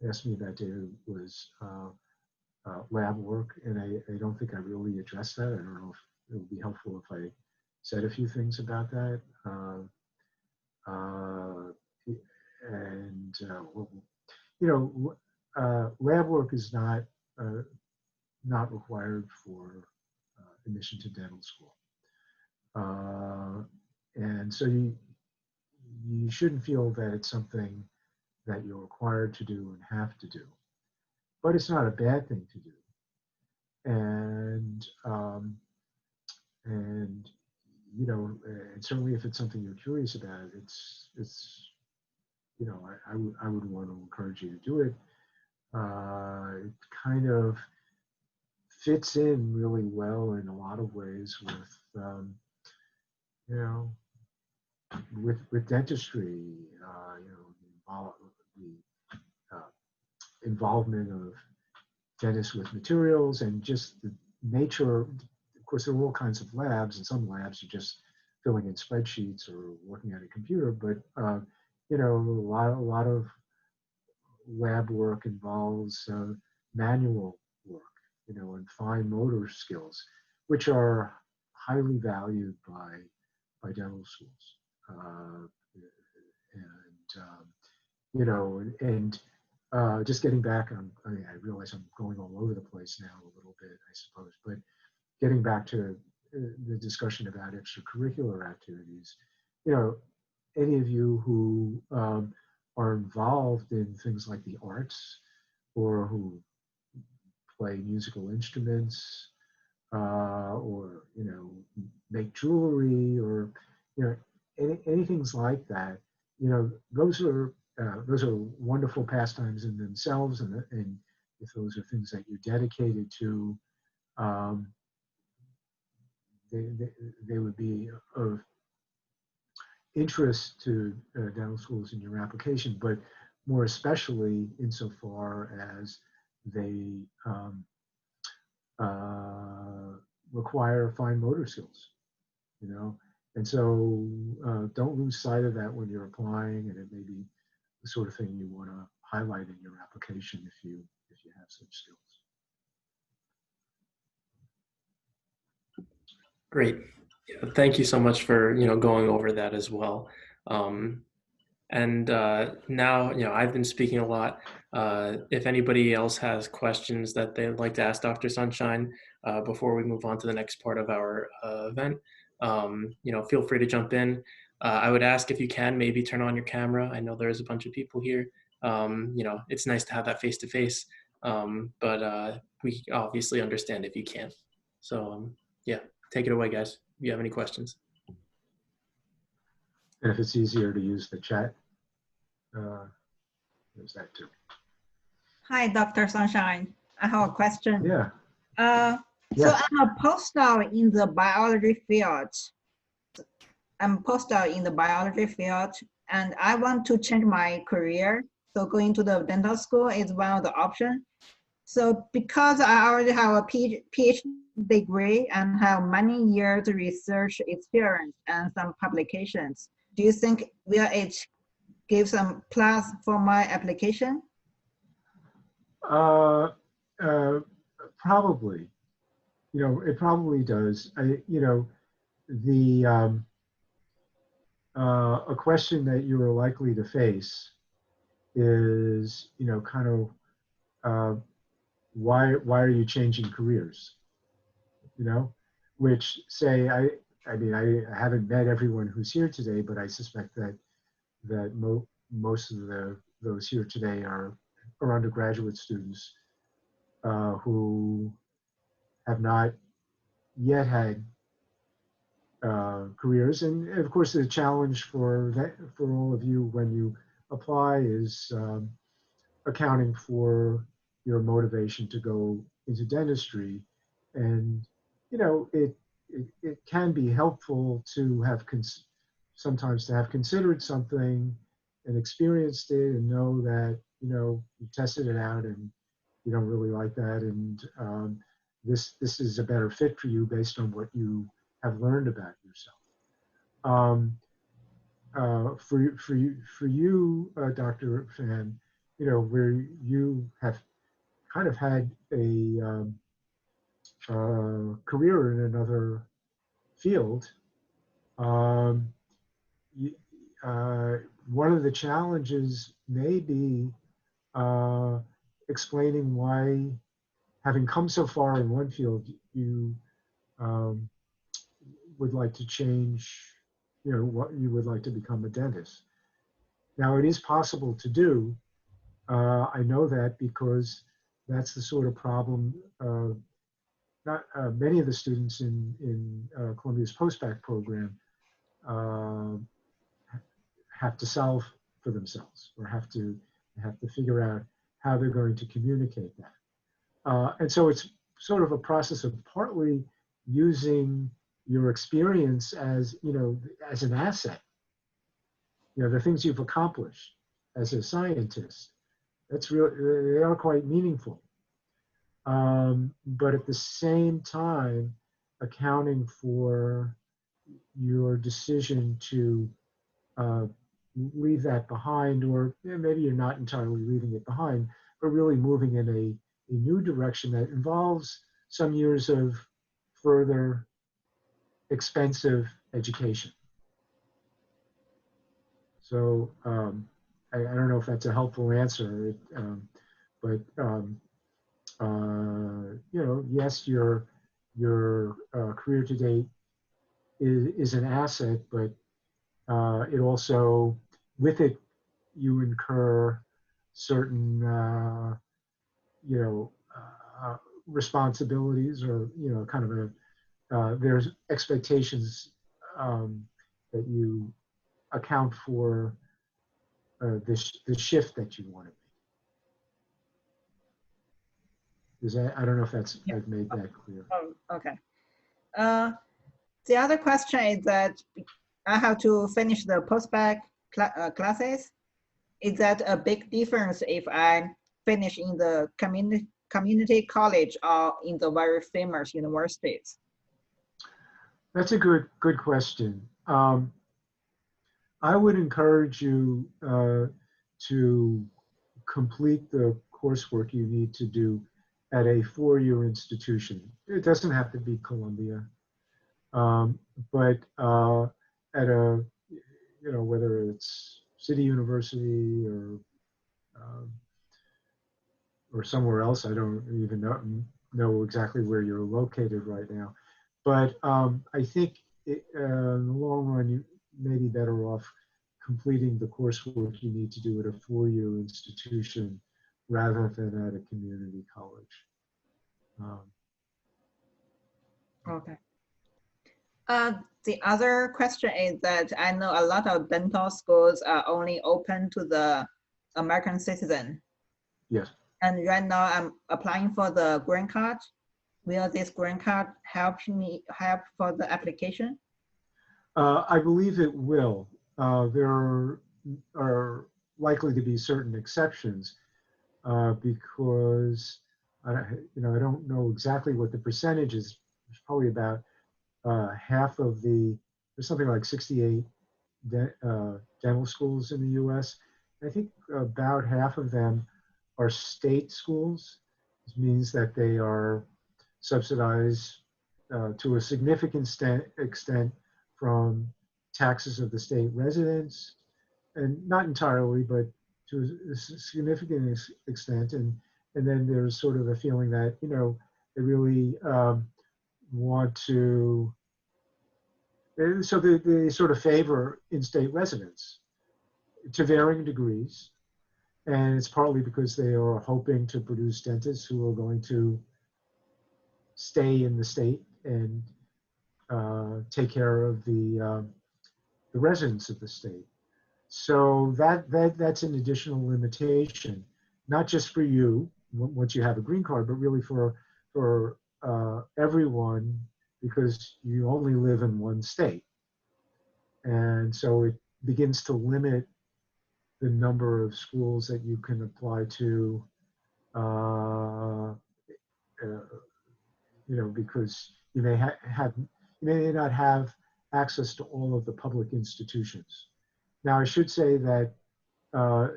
Speaker 2: asked me about, David, was lab work, and I don't think I really addressed that. I don't know if it would be helpful if I said a few things about that. You know, lab work is not required for admission to dental school, and so you shouldn't feel that it's something that you're required to do and have to do, but it's not a bad thing to do. And you know, and certainly if it's something you're curious about, it's you know, I would want to encourage you to do it. It kind of fits in really well in a lot of ways with you know, with dentistry. You know, the involvement of dentists with materials and just the nature. Of course, there are all kinds of labs, and some labs are just filling in spreadsheets or working at a computer. But you know, a lot of lab work involves manual work, you know, and fine motor skills, which are highly valued by dental schools. You know, and just getting back on, I realize I'm going all over the place now a little bit, I suppose, but getting back to the discussion about extracurricular activities, you know, any of you who are involved in things like the arts or who play musical instruments or, you know, make jewelry or, you know, anything like that, you know, those are wonderful pastimes in themselves, and if those are things that you're dedicated to, they would be of interest to dental schools in your application, but more especially insofar as they require fine motor skills, you know. And so don't lose sight of that when you're applying, and it may be the sort of thing you want to highlight in your application if you have such skills.
Speaker 1: Great. Yeah, thank you so much for, you know, going over that as well. And now, you know, I've been speaking a lot. If anybody else has questions that they'd like to ask Dr. Sunshine before we move on to the next part of our event, you know, feel free to jump in. I would ask if you can maybe turn on your camera. I know there's a bunch of people here. You know, it's nice to have that face-to-face, but we obviously understand if you can't. So yeah, take it away, guys. If you have any questions.
Speaker 2: And if it's easier to use the chat, there's that too.
Speaker 3: Hi, Dr. Sunshine. I have a question.
Speaker 2: Yeah.
Speaker 3: So I'm a postdoc in the biology field. I'm a postdoc in the biology field, and I want to change my career. So going to the dental school is one of the options. So because I already have a PhD degree and have many years research experience and some publications. Do you think will it give some plus for my application?
Speaker 2: Probably. It probably does. A question that you are likely to face is, kind of, why are you changing careers? Which say, I mean, I haven't met everyone who's here today, but I suspect that most of those here today are undergraduate students who have not yet had careers. And of course, the challenge for all of you when you apply is accounting for your motivation to go into dentistry. And it can be helpful to have sometimes to have considered something and experienced it and know that you tested it out and you don't really like that, and this is a better fit for you based on what you have learned about yourself. For you, Dr. Fan, where you have kind of had a career in another field, one of the challenges may be explaining why, having come so far in one field, you would like to change, what you would like to become a dentist. Now, it is possible to do. I know that because that's the sort of problem not many of the students in Columbia's postbac program have to solve for themselves, or have to figure out how they're going to communicate that. And so it's sort of a process of partly using your experience as, as an asset. The things you've accomplished as a scientist, they are quite meaningful. But at the same time, accounting for your decision to leave that behind, or maybe you're not entirely leaving it behind, but really moving in a new direction that involves some years of further expensive education. So I don't know if that's a helpful answer, but yes, your career to date is an asset, but it also, with it, you incur certain responsibilities, or kind of there's expectations that you account for the shift that you want to make. Is that, I don't know if that's,
Speaker 3: Yeah.
Speaker 2: I've made that clear.
Speaker 3: Oh, okay. The other question is that I have to finish the postbac classes. Is that a big difference if I finish in the community college or in the very famous universities?
Speaker 2: That's a good question. I would encourage you to complete the coursework you need to do at a four-year institution. It doesn't have to be Columbia, but at a, whether it's City University or somewhere else. I don't even know exactly where you're located right now. But I think in the long run, you may be better off completing the coursework you need to do at a four-year institution rather than at a community college.
Speaker 3: Okay. The other question is that I know a lot of dental schools are only open to the American citizen.
Speaker 2: Yes.
Speaker 3: And right now I'm applying for the green card. Will this green card help for the application?
Speaker 2: I believe it will. There are likely to be certain exceptions because I don't know exactly what the percentage is, there's probably about half of there's something like 68 dental schools in the US. I think about half of them are state schools. This means that they are subsidized to a significant extent from taxes of the state residents, and not entirely, but to a significant extent. And then there's sort of a feeling that, they really want to, so they sort of favor in-state residents to varying degrees. And it's partly because they are hoping to produce dentists who are going to stay in the state and take care of the residents of the state. So that's an additional limitation, not just for you once you have a green card, but really for everyone, because you only live in one state. And so it begins to limit the number of schools that you can apply to, because you may not have access to all of the public institutions. Now, I should say that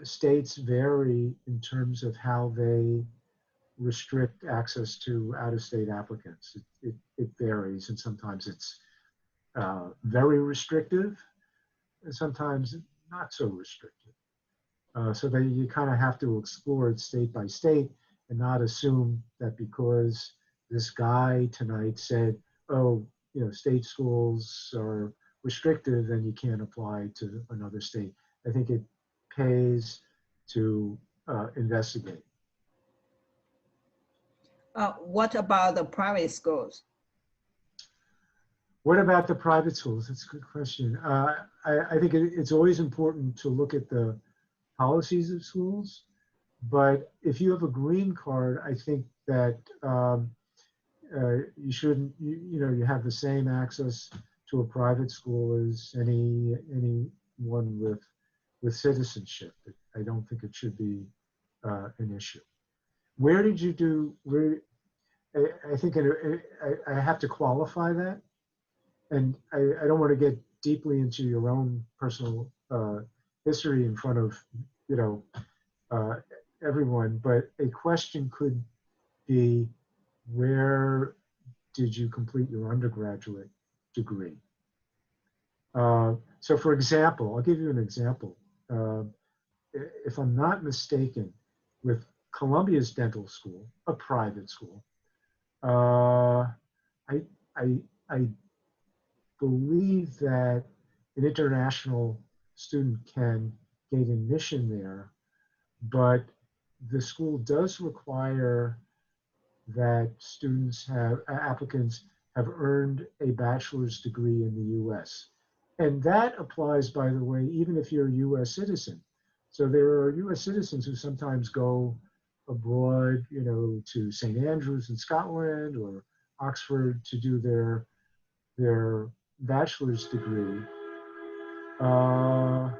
Speaker 2: states vary in terms of how they restrict access to out-of-state applicants. It varies, and sometimes it's very restrictive, and sometimes not so restrictive. So that you kind of have to explore it state by state and not assume that because this guy tonight said, oh, state schools are restrictive, then you can't apply to another state. I think it pays to investigate.
Speaker 3: What about the private schools?
Speaker 2: What about the private schools? That's a good question. I think it's always important to look at the policies of schools, but if you have a green card, I think that you shouldn't, you have the same access to a private school as anyone with citizenship. I don't think it should be an issue. Where did you do? I think I have to qualify that, and I don't want to get deeply into your own personal history in front of everyone, but a question could be, where did you complete your undergraduate degree? So for example, I'll give you an example. If I'm not mistaken, with Columbia's dental school, a private school, I believe that an international student can gain admission there, but the school does require that applicants have earned a bachelor's degree in the US. And that applies, by the way, even if you're a US citizen. So there are US citizens who sometimes go abroad, to St. Andrews in Scotland or Oxford to do their bachelor's degree, and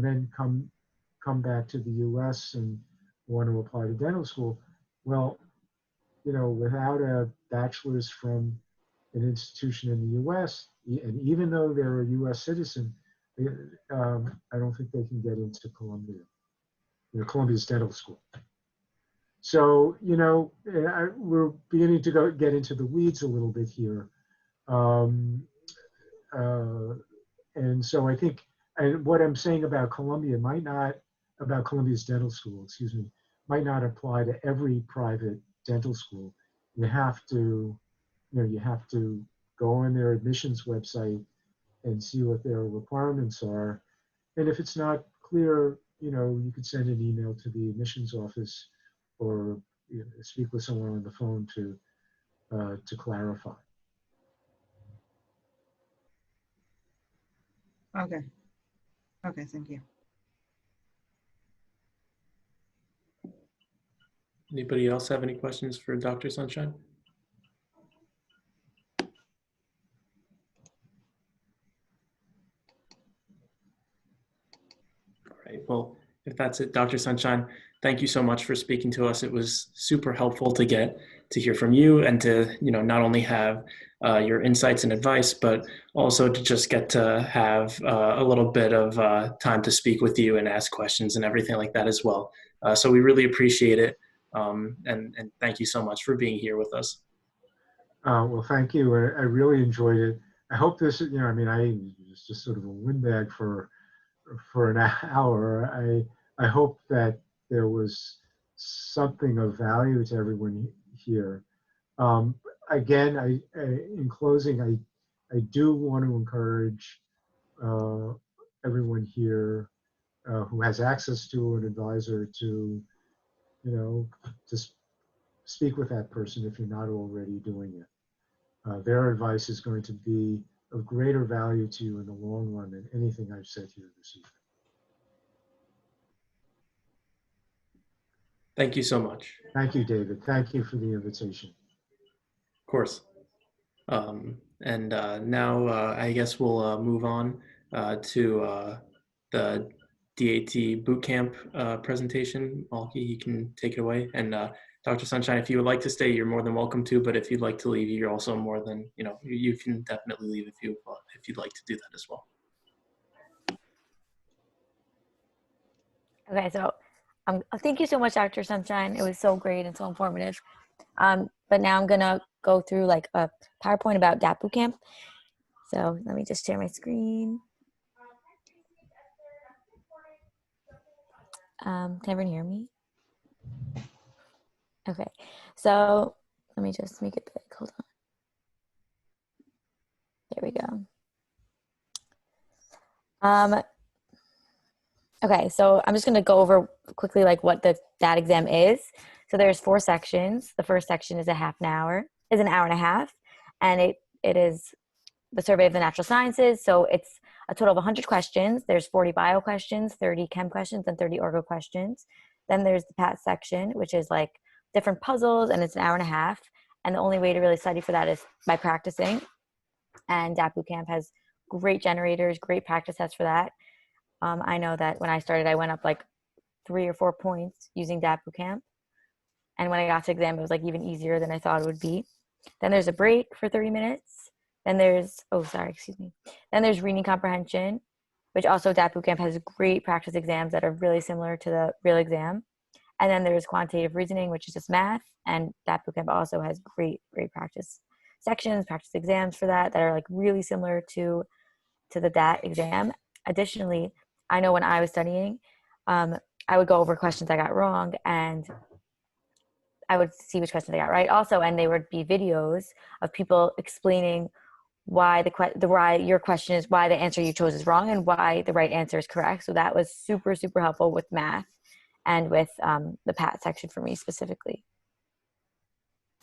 Speaker 2: then come back to the US and want to apply to dental school. Well, without a bachelor's from an institution in the US, and even though they're a US citizen, I don't think they can get into Columbia, Columbia's dental school. So, we're beginning to get into the weeds a little bit here. And so I think, and what I'm saying about Columbia's dental school, might not apply to every private dental school. You have to go on their admissions website and see what their requirements are. And if it's not clear, you could send an email to the admissions office or speak with someone on the phone to clarify.
Speaker 3: Okay. Okay, thank you.
Speaker 1: Anybody else have any questions for Dr. Sunshine? All right, well, if that's it, Dr. Sunshine, thank you so much for speaking to us. It was super helpful to get to hear from you and to, not only have your insights and advice, but also to just get to have a little bit of time to speak with you and ask questions and everything like that as well. So we really appreciate it. And thank you so much for being here with us.
Speaker 2: Well, thank you. I really enjoyed it. I hope this, I mean, I was just sort of a windbag for an hour. I hope that there was something of value to everyone here. Again, in closing, I do want to encourage everyone here who has access to an advisor to, to speak with that person if you're not already doing it. Their advice is going to be of greater value to you in the long run than anything I've said here this evening.
Speaker 1: Thank you so much.
Speaker 2: Thank you, David. Thank you for the invitation.
Speaker 1: Of course. And now I guess we'll move on to the DAT Bootcamp presentation. Malky, you can take it away. And Dr. Sunshine, if you would like to stay, you're more than welcome to. But if you'd like to leave, you're also more than, you can definitely leave if you'd like to do that as well.
Speaker 4: Okay, so thank you so much, Dr. Sunshine. It was so great and so informative. But now I'm gonna go through like a PowerPoint about DAT Bootcamp. So let me just share my screen. Can everyone hear me? Okay, so let me just make it big. Hold on. There we go. Okay, so I'm just going to go over quickly like what the DAT exam is. So there's 4 sections. The first section is an hour and a half, and it is the survey of the natural sciences. So it's a total of 100 questions. There's 40 bio questions, 30 chem questions, and 30 orgo questions. Then there's the PAT section, which is like different puzzles, and it's an hour and a half. And the only way to really study for that is by practicing. And DAT Bootcamp has great generators, great practice tests for that. I know that when I started, I went up like 3 or 4 points using DAT Bootcamp. And when I got to exam, it was like even easier than I thought it would be. Then there's a break for 30 minutes. Then there's, Then there's reading comprehension, which also DAT Bootcamp has great practice exams that are really similar to the real exam. And then there's quantitative reasoning, which is just math. And DAT Bootcamp also has great practice sections, practice exams for that are like really similar to the DAT exam. Additionally, I know when I was studying, I would go over questions I got wrong and I would see which questions I got right also. And there would be videos of people explaining why your question is, why the answer you chose is wrong and why the right answer is correct. So that was super, super helpful with math and with the PAT section for me specifically.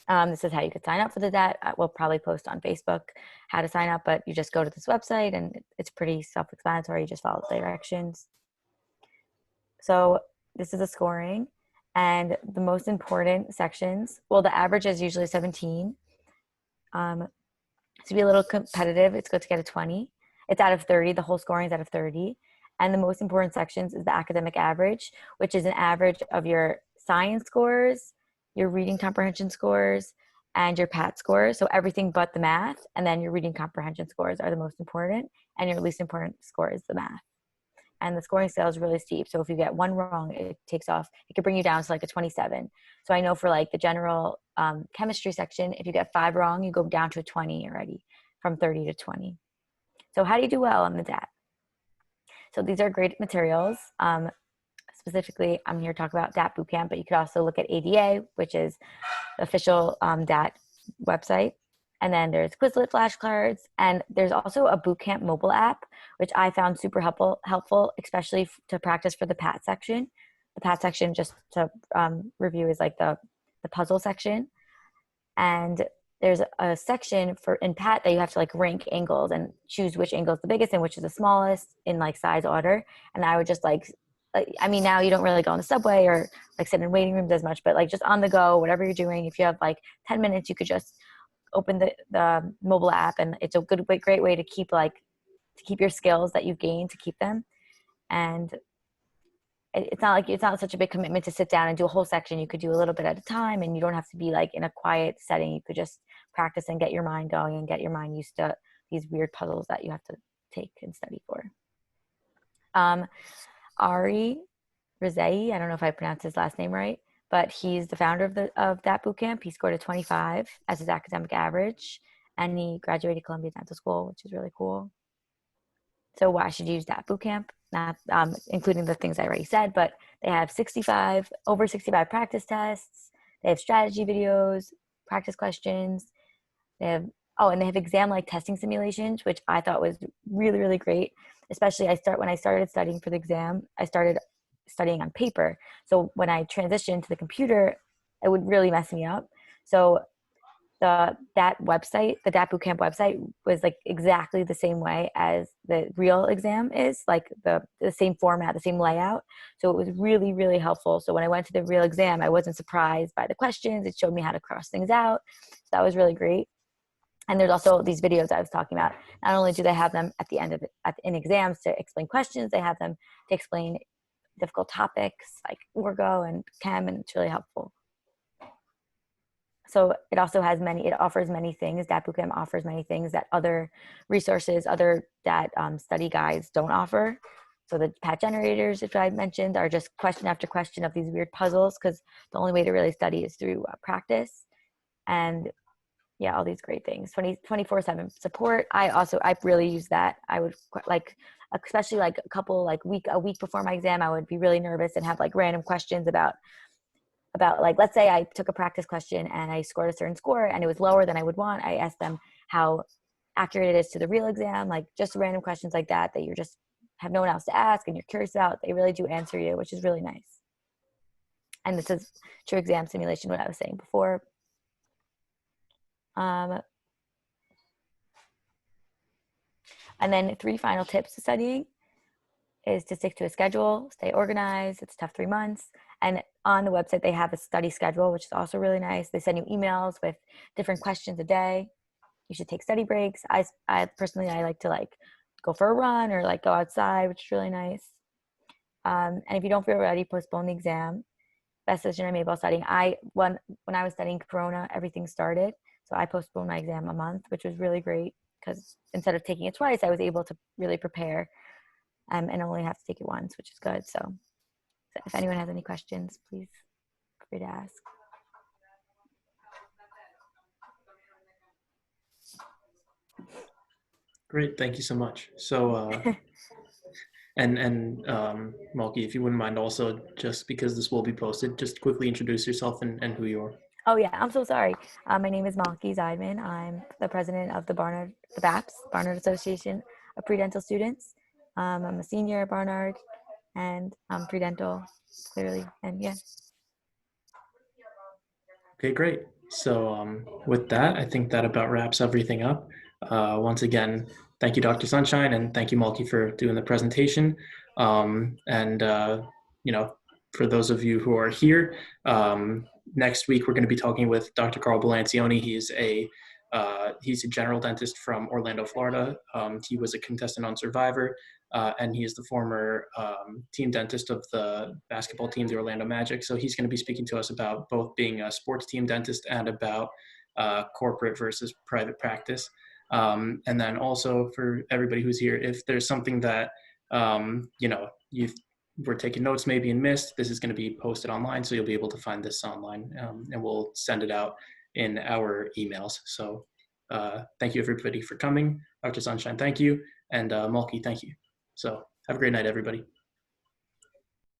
Speaker 4: This is how you could sign up for the DAT. We'll probably post on Facebook how to sign up, but you just go to this website and it's pretty self-explanatory. You just follow the directions. So this is the scoring and the most important sections. Well, the average is usually 17. To be a little competitive, it's good to get a 20. It's out of 30. The whole scoring is out of 30. And the most important sections is the academic average, which is an average of your science scores, your reading comprehension scores, and your PAT scores. So everything but the math, and then your reading comprehension scores are the most important, and your least important score is the math. And the scoring scale is really steep. So if you get 1 wrong, it takes off. It could bring you down to like a 27. So I know for like the general chemistry section, if you get 5 wrong, you go down to a 20 already, from 30 to 20. So how do you do well on the DAT? So these are great materials. Specifically, I'm here to talk about DAT Bootcamp, but you could also look at ADA, which is the official DAT website. And then there's Quizlet flashcards, and there's also a Bootcamp mobile app, which I found super helpful, especially to practice for the PAT section. The PAT section, just to review, is like the puzzle section. And there's a section in PAT that you have to like rank angles and choose which angle is the biggest and which is the smallest in like size order. And I would just I mean, now you don't really go on the subway or like sit in waiting rooms as much, but like just on the go, whatever you're doing, if you have like 10 minutes, you could just open the mobile app, and it's a great way to keep your skills that you've gained, to keep them. And it's not such a big commitment to sit down and do a whole section. You could do a little bit at a time, and you don't have to be like in a quiet setting. You could just practice and get your mind going and get your mind used to these weird puzzles that you have to take and study for. Ari Rizei, I don't know if I pronounced his last name right, but he's the founder of DAT Bootcamp. He scored a 25 as his academic average, and he graduated Columbia Dental School, which is really cool. So why should you use DAT Bootcamp? Not including the things I already said, but they have over 65 practice tests. They have strategy videos, practice questions. They have, and they have exam-like testing simulations, which I thought was really, really great. Especially when I started studying for the exam, I started studying on paper. So when I transitioned to the computer, it would really mess me up. So the DAT Bootcamp website was like exactly the same way as the real exam is, like the same format, the same layout. So it was really, really helpful. So when I went to the real exam, I wasn't surprised by the questions. It showed me how to cross things out. So that was really great. And there's also these videos I was talking about. Not only do they have them at the end of in exams to explain questions, they have them to explain difficult topics like orgo and chem, and it's really helpful. So it offers many things. DAT Bootcamp offers many things that other resources, other DAT study guides don't offer. So the PAT generators, which I mentioned, are just question after question of these weird puzzles, because the only way to really study is through practice. And yeah, all these great things. 24/7 support. I really use that. I would especially like a week before my exam, I would be really nervous and have like random questions about like, let's say I took a practice question and I scored a certain score and it was lower than I would want. I asked them how accurate it is to the real exam, like just random questions like that you just have no one else to ask and you're curious about. They really do answer you, which is really nice. And this is true exam simulation, what I was saying before. And then 3 final tips to studying is to stick to a schedule, stay organized. It's tough 3 months. And on the website, they have a study schedule, which is also really nice. They send you emails with different questions a day. You should take study breaks. I personally, I like to like go for a run or like go outside, which is really nice. And if you don't feel ready, postpone the exam. Best decision I made while studying. When I was studying Corona, everything started. So I postponed my exam a month, which was really great because instead of taking it twice, I was able to really prepare and only have to take it once, which is good. So if anyone has any questions, please feel free to ask.
Speaker 1: Great, thank you so much. So, and Malky, if you wouldn't mind also, just because this will be posted, just quickly introduce yourself and who you are.
Speaker 4: Oh yeah, I'm so sorry. My name is Malky Zeidman. I'm the president of the BAPS, Barnard Association of Pre-Dental Students. I'm a senior at Barnard, and I'm pre-dental, clearly, and yeah.
Speaker 1: Okay, great. So with that, I think that about wraps everything up. Once again, thank you, Dr. Sunshine, and thank you, Malky, for doing the presentation. For those of you who are here, next week we're going to be talking with Dr. Carl Balancioni. He's a general dentist from Orlando, Florida. He was a contestant on Survivor, and he is the former team dentist of the basketball team, the Orlando Magic. So he's going to be speaking to us about both being a sports team dentist and about corporate versus private practice. And then also for everybody who's here, if there's something that you were taking notes maybe and missed, this is going to be posted online, so you'll be able to find this online, and we'll send it out in our emails. So thank you everybody for coming. Dr. Sunshine, thank you. And Malky, thank you. So have a great night, everybody.